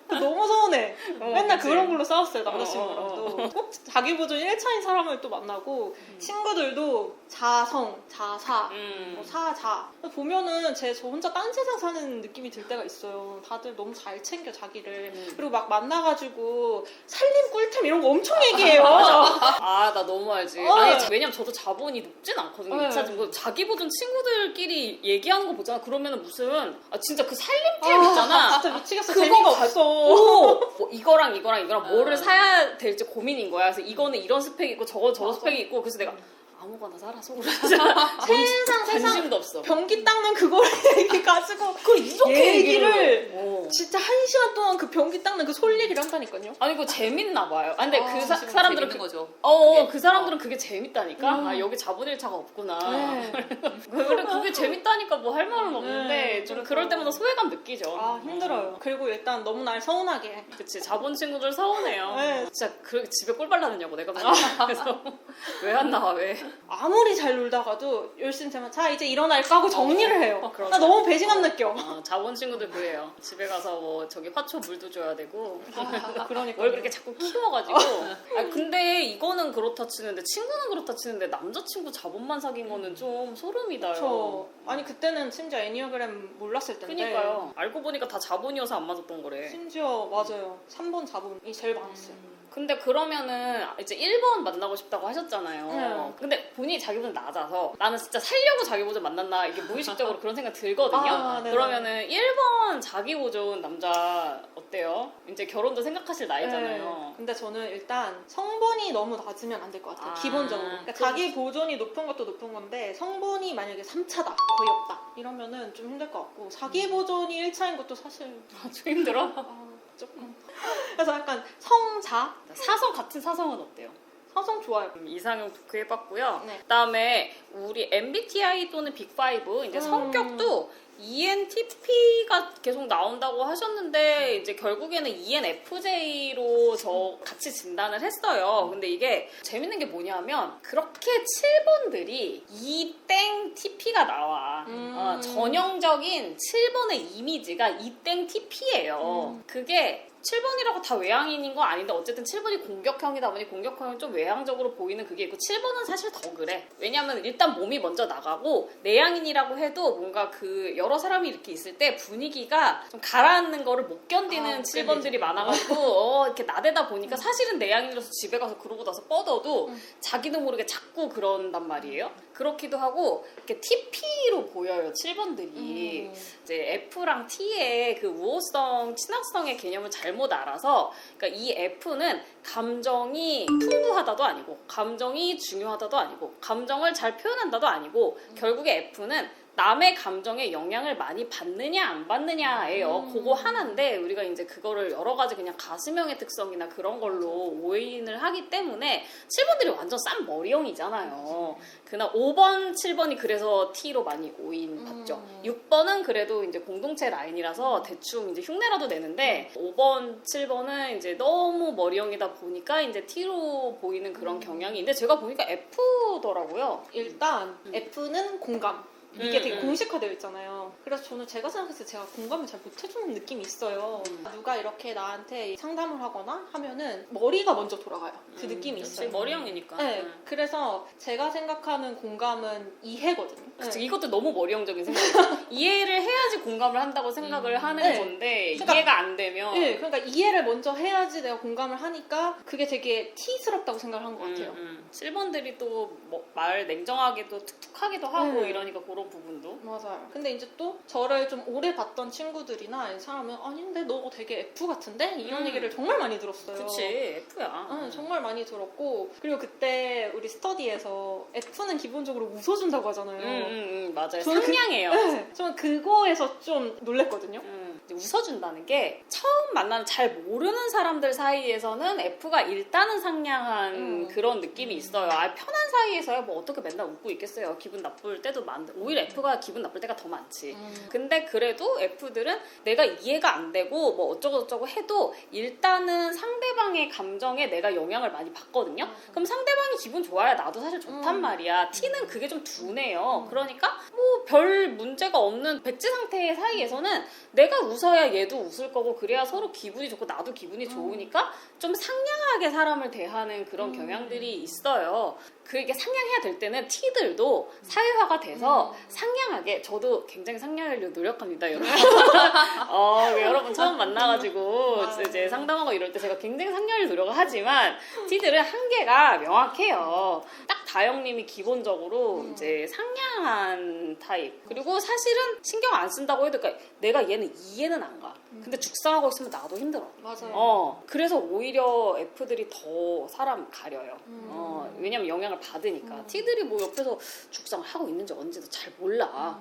너무 서운해. 맨날 그치. 그런 걸로 싸웠어요, 남자친구랑도. 꼭 자기 보존 1차인 사람을 또 만나고, 친구들도 자성, 자사, 뭐 사자. 보면은 저 혼자 딴 세상 사는 느낌이 들 때가 있어요. 다들 너무 잘 챙겨, 자기를. 그리고 막 만나가지고, 살림 꿀템 이런 거 엄청 얘기해요. 아, 나 너무 알지. 어. 아니, 왜냐면 저도 자본이 높진 않거든요. 네. 2차 증거. 자기 보존 친구들끼리 얘기하는 거 보잖아. 그러면은 무슨, 진짜 그 살림템 있잖아. 진짜 미치겠어. 그거 재미가 가- 없어. 뭐 이거랑 뭐를 사야 될지 고민인 거야. 그래서 이거는 이런 스펙이 있고 저거 스펙이 있고. 그래서 내가 아무거나 사라 속으로. 세상 관심도 없어. 변기 닦는 그거를 얘기가지고 그걸 이렇게 얘기를 어. 진짜 1시간 동안 그 변기 닦는 그 솔 얘기를 한다니까요. 아니 그거 재밌나 봐요. 근데 그 사람들은 사람들은 재밌는 거죠. 그 사람들은 그게 재밌다니까. 아 여기 자본일차가 없구나. 그래 그게 재밌다니까 뭐 할 말은 없는데 네, 좀 그래서- 그럴 때마다 소외감 느끼죠. 힘들어요. 그리고 일단 너무 날 서운하게. 그치 자본 친구들 서운해요. 네. 진짜 집에 꼴 발라느냐고 내가 맨날 그래서 왜 안 나와 왜? 아무리 잘 놀다가도 열심히 되면 자 이제 일어날까 하고 정리를 해요. 그러자. 나 너무 배신감 느껴. 자본 친구들 그래요. 집에 가서 뭐 저기 화초 물도 줘야 되고 그러니까 뭘 그렇게 자꾸 키워가지고. 근데 이거는 그렇다 치는데 친구는 그렇다 치는데 남자친구 자본만 사귄 거는 좀 소름이다요. 저 아니 그때는 심지어 애니어그램 몰랐을 텐데. 그니까요. 알고 보니까 다 자본이어서 안 맞았던 거래. 심지어 맞아요. 3번 자본이 제일 많았어요. 근데 그러면은 이제 1번 만나고 싶다고 하셨잖아요. 네. 근데 본인이 자기보다 낮아서 나는 진짜 살려고 자기보다 만났나 이게 무의식적으로 그런 생각 들거든요. 네네. 그러면은 1번 자기보존 남자 어때요? 이제 결혼도 생각하실 나이잖아요. 네. 근데 저는 일단 성분이 너무 낮으면 안 될 것 같아요. 기본적으로. 그러니까 자기 보존이 높은 것도 높은 건데 성분이 만약에 3차다 거의 없다 이러면은 좀 힘들 것 같고 자기 보존이 1차인 것도 사실 좀 힘들어? 조금. 그래서 약간 성자 사성 같은 사성은 어때요? 사성 좋아요. 이상형 토크 해봤고요. 네. 그다음에 우리 MBTI 또는 빅5 이제 성격도 ENTP가 계속 나온다고 하셨는데 이제 결국에는 ENFJ로 저 같이 진단을 했어요. 근데 이게 재밌는 게 뭐냐면 그렇게 7번들이 이땡 TP가 나와. 전형적인 7번의 이미지가 이땡 TP예요. 그게 7번이라고 다 외향인인 건 아닌데 어쨌든 7번이 공격형이다 보니 공격형은 좀 외향적으로 보이는 그게 있고 7번은 사실 더 그래. 왜냐면 일단 몸이 먼저 나가고 내향인이라고 해도 뭔가 그 여러 사람이 이렇게 있을 때 분위기가 좀 가라앉는 거를 못 견디는 7번들이 많아가지고 이렇게 나대다 보니까 사실은 내향인이라서 집에 가서 그러고 나서 뻗어도 자기도 모르게 자꾸 그런단 말이에요. 그렇기도 하고 이렇게 TP로 보여요 7번들이. 이제 F랑 T의 그 우호성, 친화성의 개념을 잘못 알아서 그러니까 이 F는 감정이 풍부하다도 아니고 감정이 중요하다도 아니고 감정을 잘 표현한다도 아니고 결국에 F는 남의 감정에 영향을 많이 받느냐 안 받느냐예요. 그거 하나인데 우리가 이제 그거를 여러 가지 그냥 가슴형의 특성이나 그런 걸로 오인을 하기 때문에 7번들이 완전 싼 머리형이잖아요. 그나 5번, 7번이 그래서 T로 많이 오인 받죠. 6번은 그래도 이제 공동체 라인이라서 대충 이제 흉내라도 내는데 5번, 7번은 이제 너무 머리형이다 보니까 이제 T로 보이는 그런 경향이 있는데 제가 보니까 F더라고요. 일단 F는 공감. 이게 되게 공식화되어 있잖아요. 그래서 저는 제가 생각했을 때 제가 공감을 잘 못해주는 느낌이 있어요. 누가 이렇게 나한테 상담을 하거나 하면은 머리가 먼저 돌아가요. 그 느낌이 있어요. 머리형이니까. 네, 그래서 제가 생각하는 공감은 이해거든요. 그치, 네. 이것도 너무 머리형적인 생각이에요. 이해를 해야지 공감을 한다고 생각을 하는 네. 건데 그러니까- 이해가 안 되면 네, 그러니까 이해를 먼저 해야지 내가 공감을 하니까 그게 되게 T스럽다고 생각을 한 것 같아요. 7번들이 또 말 냉정하게도 툭툭하기도 하고 네. 이러니까 그런 부분도 맞아요. 근데 이제 또 저를 좀 오래 봤던 친구들이나 사람은 아닌데 너 되게 F 같은데? 이런 얘기를 정말 많이 들었어요. 그치 F야. 네, 정말 많이 들었고 그리고 그때 우리 스터디에서 F는 기본적으로 웃어준다고 하잖아요. 맞아요. 저는 상냥해요. 네, 저는 그거에서 좀 놀랬거든요. 이제 웃어준다는 게 처음 만나는 잘 모르는 사람들 사이에서는 F가 일단은 상냥한 그런 느낌이 있어요. 편한 사이에서야 뭐 어떻게 맨날 웃고 있겠어요. 기분 나쁠 때도 많은데 오히려 F가 기분 나쁠 때가 더 많지. 근데 그래도 F들은 내가 이해가 안 되고 뭐 어쩌고저쩌고 해도 일단은 상대방의 감정에 내가 영향을 많이 받거든요. 그럼 상대방이 기분 좋아야 나도 사실 좋단 말이야. T는 그게 좀 둔해요. 그러니까 뭐 별 문제가 없는 백지 상태의 사이에서는 내가 웃어야 얘도 웃을 거고 그래야 서로 기분이 좋고 나도 기분이 좋으니까 좀 상냥하게 사람을 대하는 그런 경향들이 있어요. 그게 상냥해야 될 때는 T들도 사회화가 돼서 상냥하게 저도 굉장히 상냥하려고 노력합니다, 여러분. 여러분 처음 만나가지고 이제 상담하고 이럴 때 제가 굉장히 상냥을 노력을 하지만 T들은 한계가 명확해요. 딱 다영님이 기본적으로 이제 상냥한 타입. 그리고 사실은 신경 안 쓴다고 해도 그러니까 내가 얘는 이해는 안 가. 근데 죽상하고 있으면 나도 힘들어. 맞아요. 그래서 오히려 F들이 더 사람 가려요. 왜냐면 영향을 받으니까. T들이 뭐 옆에서 죽상을 하고 있는지 언제도 잘 몰라.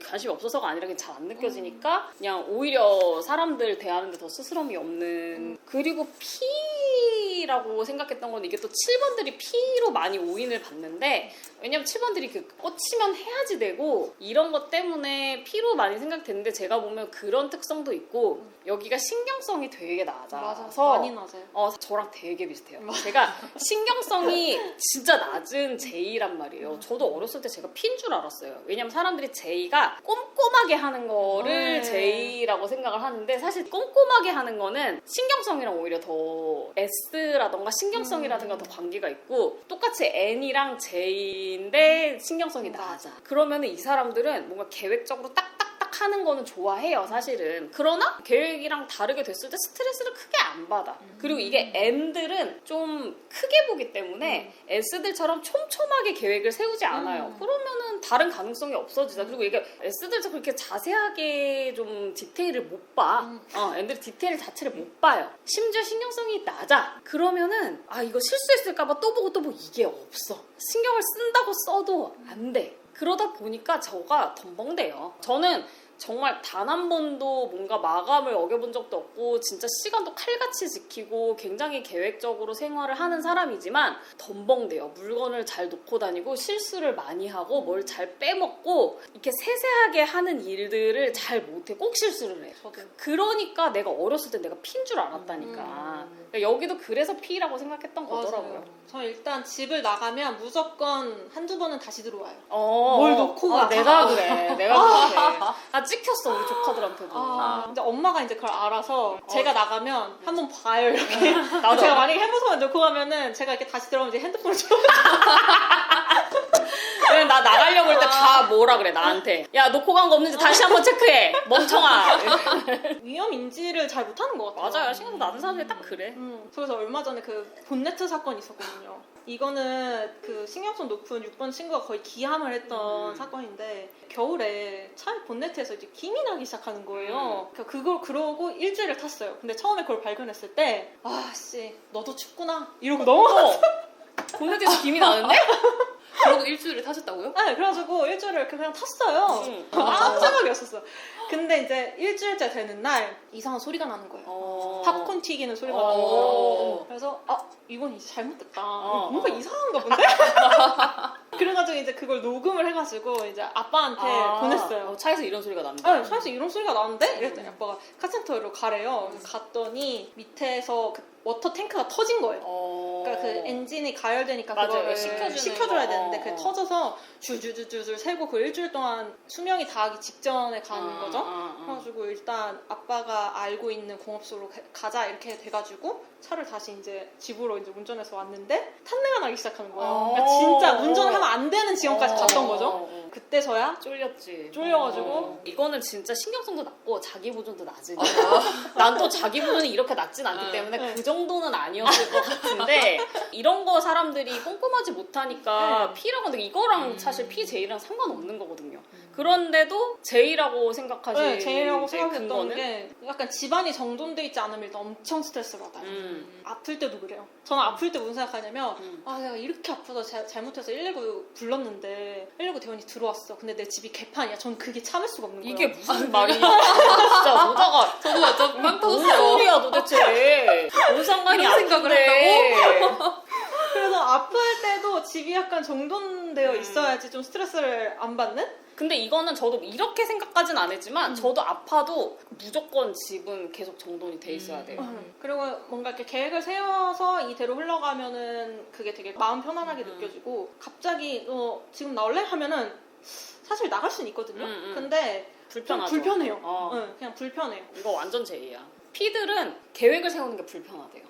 관심이 없어서가 아니라 그냥 잘 안 느껴지니까 그냥 오히려 사람들 대하는데 더 스스럼이 없는. 그리고 P라고 생각했던 건 이게 또 7번들이 P로 많이 오인을 받는데 왜냐면 7번들이 그 꽂히면 해야지 되고 이런 것 때문에 P로 많이 생각되는데 제가 보면 그런 특성도 있고 여기가 신경성이 되게 낮아서 많이 낮아요. 저랑 되게 비슷해요. 제가 신경성이 진짜 낮은 J란 말이에요. 저도 어렸을 때 제가 P인 줄 알았어요. 왜냐면 사람들이 J가 꼼꼼하게 하는 거를 J라고 생각을 하는데 사실 꼼꼼하게 하는 거는 신경성이랑 오히려 더 S라던가 신경성이라든가 더 관계가 있고 똑같이 N이랑 J인데 신경성이 낮아. 그러면은 이 사람들은 뭔가 계획적으로 딱딱딱 하는 거는 좋아해요, 사실은. 그러나 계획이랑 다르게 됐을 때 스트레스를 크게 안 받아. 그리고 이게 N들은 좀 크게 보기 때문에 S들처럼 촘촘하게 계획을 세우지 않아요. 그러면은 다른 가능성이 없어지자. 그리고 이게 S들도 그렇게 자세하게 좀 디테일을 못 봐. N들이 디테일 자체를 못 봐요. 심지어 신경성이 낮아. 그러면은 이거 실수했을까봐 또 보고 이게 없어. 신경을 쓴다고 써도 안 돼. 그러다 보니까 저가 덤벙대요. 저는 정말 단 한 번도 뭔가 마감을 어겨본 적도 없고 진짜 시간도 칼같이 지키고 굉장히 계획적으로 생활을 하는 사람이지만 덤벙대요. 물건을 잘 놓고 다니고 실수를 많이 하고 뭘 잘 빼먹고 이렇게 세세하게 하는 일들을 잘 못해. 꼭 실수를 해. 그러니까 내가 어렸을 때 내가 P인 줄 알았다니까. 그러니까 여기도 그래서 P라고 생각했던 거더라고요. 저 일단 집을 나가면 무조건 한두 번은 다시 들어와요. 뭘 놓고 가. 내가 그래. 내가 그렇게. 나 찍혔어, 우리 조카들한테도. 근데 엄마가 이제 그걸 알아서 제가 나가면 한번 봐요, 이렇게. 나도. 제가 만약에 핸드폰을 놓고 가면은 제가 이렇게 다시 들어오면 이제 핸드폰을 좀. 왜 나 나가려고 할 때 다 뭐라 그래, 나한테. 야, 놓고 간 거 없는지 다시 한번 체크해. 멍청아. 위험 인지를 잘 못하는 것 같아요. 맞아요. 신경 나는 사람들이 딱 그래. 그래서 얼마 전에 그 본네트 사건이 있었거든요. 이거는 그 신경성 높은 6번 친구가 거의 기함을 했던 사건인데 겨울에 차 본네트에서 이제 김이 나기 시작하는 거예요. 그걸 그러고 일주일을 탔어요. 근데 처음에 그걸 발견했을 때 아씨 너도 춥구나 이러고 넘어갔어. 본네트에서 김이 나는데? 그러고 일주일을 타셨다고요? 네, 그래가지고 일주일을 이렇게 그냥 탔어요. 응. 아무 생각이 없었어. 근데 이제 일주일째 되는 날 이상한 소리가 나는 거예요. 팝콘 튀기는 소리가 나는 거예요. 그래서 이건 이제 잘못됐다. 뭔가 이상한가 본데? 그래가지고 이제 그걸 녹음을 해가지고 이제 아빠한테 보냈어요. 차에서 이런 소리가 난다. 네, 차에서 이런 소리가 나는데? 이랬더니 아빠가 카센터로 가래요. 갔더니 밑에서 그 워터 탱크가 터진 거예요. 그러니까 그 엔진이 가열되니까 맞아요. 그거를 식혀주는 식혀줘야 거. 되는데 그게 터져서 줄줄줄줄 새고 그 일주일 동안 수명이 다하기 직전에 가는 거죠. 그래가지고 일단 아빠가 알고 있는 공업소로 가자 이렇게 돼가지고 차를 다시 이제 집으로 이제 운전해서 왔는데 탄내가 나기 시작하는 거예요. 그러니까 진짜 운전하면 안 되는 지점까지 갔던 거죠. 그때서야 쫄렸지. 쫄려가지고 이거는 진짜 신경성도 낮고 자기 보존도 낮으니까 난 또 자기 보존이 이렇게 낮진 않기 때문에 네. 그 정도는 아니었을 것 같은데 이런 거 사람들이 꼼꼼하지 못하니까 P라고 하는데 이거랑 사실 P, J랑 상관없는 거거든요. 그런데도 J라고 생각하시 네, 제이라고 이제 생각했던 근거는? 게 약간 집안이 정돈돼 있지 않으면 일단 엄청 스트레스 받아요. 아플 때도 그래요. 저는 아플 때 무슨 생각하냐면 내가 이렇게 아프다 잘못해서 119 불렀는데 119 대원이 들어왔어. 근데 내 집이 개판이야. 전 그게 참을 수가 없는 거예요. 이게 무슨 말이냐. 진짜 모자가 저도 완전 빵 무슨 터졌어요. 소리야 도대체. 뭔 상관이 이런 생각을 아픈데. 그래서 아플 때도 집이 약간 정돈되어 있어야지 좀 스트레스를 안 받는? 근데 이거는 저도 이렇게 생각까진 안 했지만 저도 아파도 무조건 집은 계속 정돈이 돼 있어야 돼요. 그리고 뭔가 이렇게 계획을 세워서 이대로 흘러가면은 그게 되게 마음 편안하게 느껴지고 갑자기 너 지금 나올래? 하면은 사실 나갈 수는 있거든요. 근데 좀 불편하죠. 불편해요. 그냥 불편해요. 이거 완전 제이야. P들은 계획을 세우는 게 불편하대요.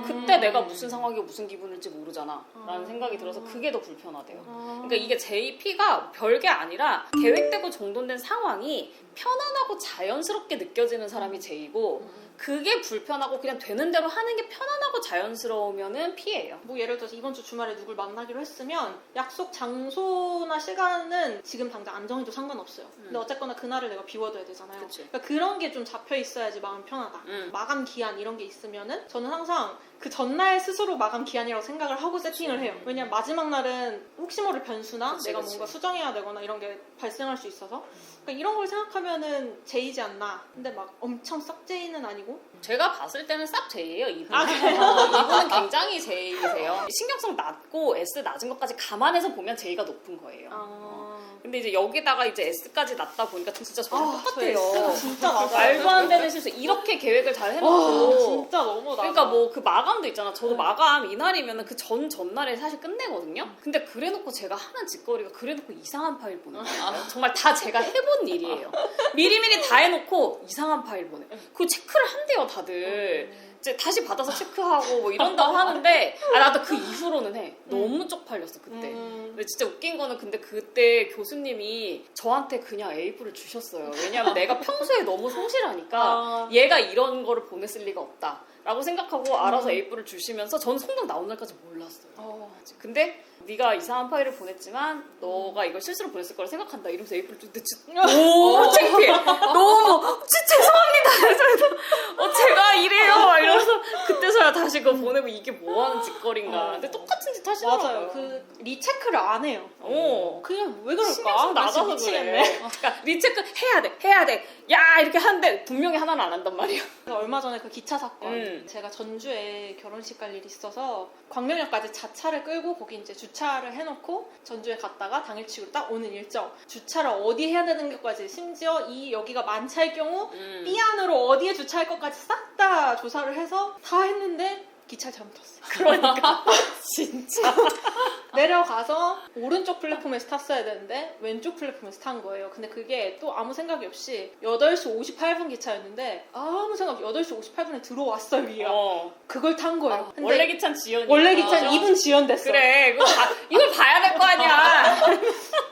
그때 내가 무슨 상황이고 무슨 기분일지 모르잖아 라는 생각이 들어서 그게 더 불편하대요. 그러니까 이게 JP가 별게 아니라 계획되고 정돈된 상황이 편안하고 자연스럽게 느껴지는 사람이 J고 그게 불편하고 그냥 되는 대로 하는 게 편안하고 자연스러우면은 P예요. 뭐 예를 들어서 이번 주 주말에 누굴 만나기로 했으면 약속 장소나 시간은 지금 당장 안 정해도 상관없어요. 근데 어쨌거나 그날을 내가 비워둬야 되잖아요. 그치. 그러니까 그런 게 좀 잡혀 있어야지 마음 편하다. 마감 기한 이런 게 있으면은 저는 항상 그 전날 스스로 마감 기한이라고 생각을 하고 세팅을 해요. 왜냐면 마지막 날은 혹시 모를 변수나 내가 뭔가 수정해야 되거나 이런 게 발생할 수 있어서 그러니까 이런 걸 생각하면은 J이지 않나. 근데 막 엄청 싹 J는 아니고 제가 봤을 때는 싹 J예요. 이분은. 그래요? 이분은 굉장히 J이세요. 신경성 낮고 S 낮은 것까지 감안해서 보면 J가 높은 거예요. 근데 이제 여기다가 이제 S까지 낮다 보니까 진짜 저랑 똑같아요. S가 진짜 맞아요. 말도 안 되는 실수. 이렇게 계획을 잘 해놓고. 진짜 너무 낮아. 그러니까 뭐 그 마감도 있잖아. 저도 마감 이날이면 그 전날에 사실 끝내거든요. 근데 그래놓고 제가 하는 짓거리가 그래놓고 이상한 파일 보내요. 정말 다 제가 해본 일이에요. 미리미리 다 해놓고 이상한 파일 보내. 그 체크를 한대요 다들. 이제 다시 받아서 체크하고 뭐 이런다고 하는데 나도 그 이후로는 해. 너무 쪽팔렸어 그때. 근데 진짜 웃긴 거는 근데 그때 교수님이 저한테 그냥 A4를 주셨어요. 왜냐면 내가 평소에 너무 성실하니까 얘가 이런 거를 보냈을 리가 없다 라고 생각하고 알아서 A4를 주시면서 저는 성적 나온 날까지 몰랐어요. 근데 네가 이상한 파일을 보냈지만 너가 이걸 실수로 보냈을 거라 생각한다 이러면서 A4를 줬는데 진짜 너무 창피해. 너무 진짜 죄송합니다. 그래서 제가 이래요 막 이러면서 그때서야 다시 그거 보내고 이게 뭐 하는 짓거리인가. 근데 똑같은 짓 하시더라고요. 맞아요. 그 리체크를 안 해요. 그냥 왜 그럴까? 신경 나 나가서 미치겠네. 그래. 그러니까 리체크 해야 돼. 야 이렇게 하는데 분명히 하나는 안 한단 말이야. 얼마 전에 그 기차 사건 제가 전주에 결혼식 갈 일이 있어서 광명역까지 자차를 끌고 거기 이제 주차를 해놓고 전주에 갔다가 당일치기로 딱 오는 일정 주차를 어디 해야 되는 것까지 심지어 이 여기가 만차일 경우 B 안으로 어디에 주차할 것까지 싹 다 조사를 해서 다 했는데 기차를 잘못 탔어요. 그러니까 진짜 내려가서 오른쪽 플랫폼에서 탔어야 되는데 왼쪽 플랫폼에서 탄 거예요. 근데 그게 또 아무 생각이 없이 8시 58분 기차였는데 아무 생각 없이 8시 58분에 들어왔어요 위에. 그걸 탄 거예요. 근데 원래 기차는 지연이 원래 기차는 2분 지연됐어. 그래 이걸 봐야 될 거 아니야.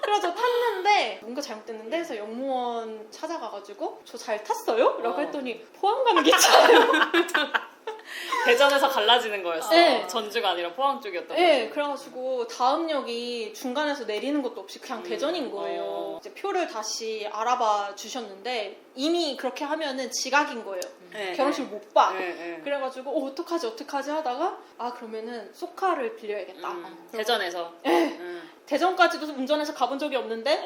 그래서 탔는데 뭔가 잘못됐는데 해서 역무원 찾아가가지고 저 잘 탔어요? 라고 했더니 포항 가는 기차예요. 대전에서 갈라지는 거였어. 네. 전주가 아니라 포항 쪽이었던 네, 거지. 그래가지고 다음 역이 중간에서 내리는 것도 없이 그냥 대전인 거예요. 이제 표를 다시 알아봐 주셨는데 이미 그렇게 하면은 지각인 거예요. 네, 결혼식을 못 봐. 네, 네. 그래가지고 어떡하지 하다가 그러면은 소카를 빌려야겠다. 그럼 대전에서. 네. 대전까지도 운전해서 가본 적이 없는데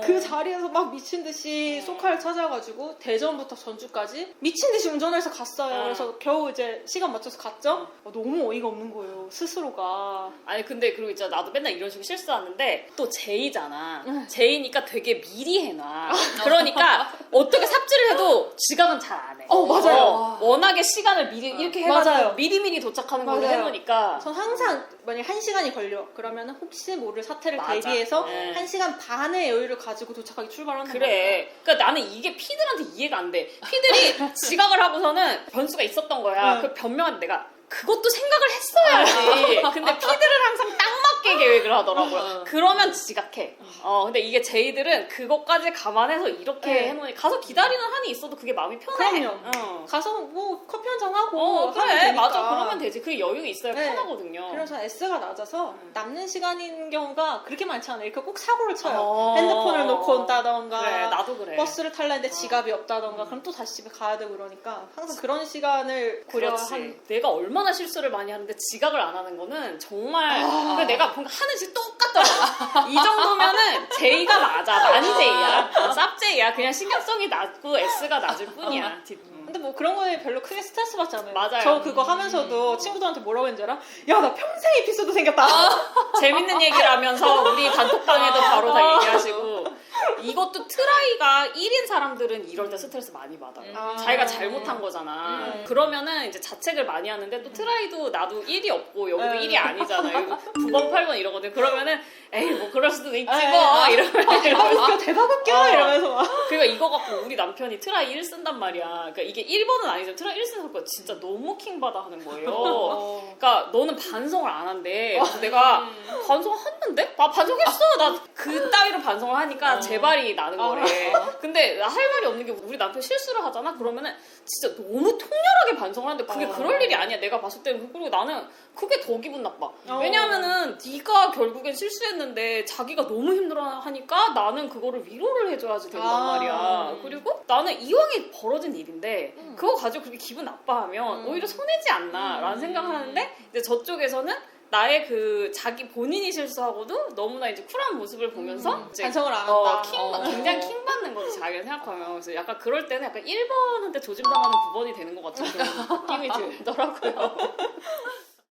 그 자리에서 막 미친 듯이 소카를 찾아가지고 대전부터 전주까지 미친 듯이 운전해서 갔어요. 그래서 겨우 이제 시간 맞춰서 갔죠. 너무 어이가 없는 거예요. 스스로가. 아니 근데 그리고 있잖아 나도 맨날 이런 식으로 실수하는데 또 제이잖아. 제이니까 되게 미리 해놔. 그러니까 어떻게 삽질을 해도 지각은 잘 안 해. 맞아요. 워낙에 시간을 미리 이렇게 해가지고 맞아요. 미리미리 도착하는 걸로 맞아요. 해놓으니까. 전 항상 만약 1시간이 걸려 그러면 혹시 모를 사태를 맞아. 대비해서 네. 1시간 반의 여유를 가지고 도착하기 출발하는 거예요. 그래. 그러니까 나는 이게 피들한테 이해가 안 돼. 피들이 지각을 하고서는 변수가 있었던 거야. 그 변명한 내가 그것도 생각을 했어야지. 근데 피들은 항상 딱 맞게 계획을 하더라고요. 그러면 지각해. 근데 이게 제이들은 그것까지 감안해서 이렇게 네. 해놓으니 가서 기다리는 한이 있어도 그게 마음이 편해. 그럼요. 가서 뭐 커피 한잔 하고 하면 그래. 되니까. 맞아. 그러면 되지. 그 여유 있어야 네. 편하거든요. 그래서 S가 낮아서 남는 시간인 경우가 그렇게 많지 않아요. 이렇게 꼭 사고를 쳐요. 핸드폰을 놓고 온다던가 그래. 나도 그래. 버스를 탈라는데 지갑이 없다던가 그럼 또 다시 집에 가야 되고 그러니까 항상 그런 시간을 그렇지. 고려한 내가 얼마나 실수를 많이 하는데 지각을 안 하는 거는 정말 그러니까 내가 뭔가 하는지 똑같더라고. 이 정도면은 J가 맞아. 많이 J야. 쌉J야. 그냥 신경성이 낮고 S가 낮을 뿐이야. 근데 뭐 그런 거에 별로 크게 스트레스 받지 않아요. 맞아요. 저 그거 하면서도 친구들한테 뭐라고 했는지 알아? 야, 나 평생 에피소드 생겼다. 재밌는 얘기를 하면서 우리 단톡방에도 바로 다 얘기하시고 이것도 트라이가 1인 사람들은 이럴 때 스트레스 많이 받아요. 자기가 잘못한 거잖아. 그러면은 이제 자책을 많이 하는데 또 트라이도 나도 1이 없고 여기도 1이 아니잖아. 여기 9번 8번 이러거든. 그러면은 에이 뭐 그럴 수도 있지 뭐 이러면서 대박 웃겨 이러면서 막. 그러니까 이거 갖고 우리 남편이 트라이 1 쓴단 말이야. 그러니까 이게 1번은 아니지만 트라이 1 쓰는 거 진짜 너무 킹받아 하는 거예요. 그러니까 너는 반성을 안 한대. 그래서 내가 반성했는데? 나 반성했어. 나 그 따위로 반성을 하니까 재발이 나는 거래. 근데 나 할 말이 없는 게 우리 남편 실수를 하잖아? 그러면은 진짜 너무 통렬하게 반성을 하는데 그게 그럴 일이 아니야. 내가 봤을 때는. 그리고 나는 그게 더 기분 나빠. 왜냐면은 네가 결국엔 실수했는데 자기가 너무 힘들어하니까 나는 그거를 위로를 해줘야지 된단 말이야. 그리고 나는 이왕에 벌어진 일인데 그거 가지고 그렇게 기분 나빠하면 오히려 손해지 않나 라는 생각을 하는데 이제 저쪽에서는 나의 그 자기 본인이 실수하고도 너무나 이제 쿨한 모습을 보면서 이제 반성을 안 한다. 굉장히 킹 받는 거지 자기가 생각하면. 그래서 약간 그럴 때는 약간 1번한테 조짐당하는 9번이 되는 것 같은 그런 느낌이 들더라고요.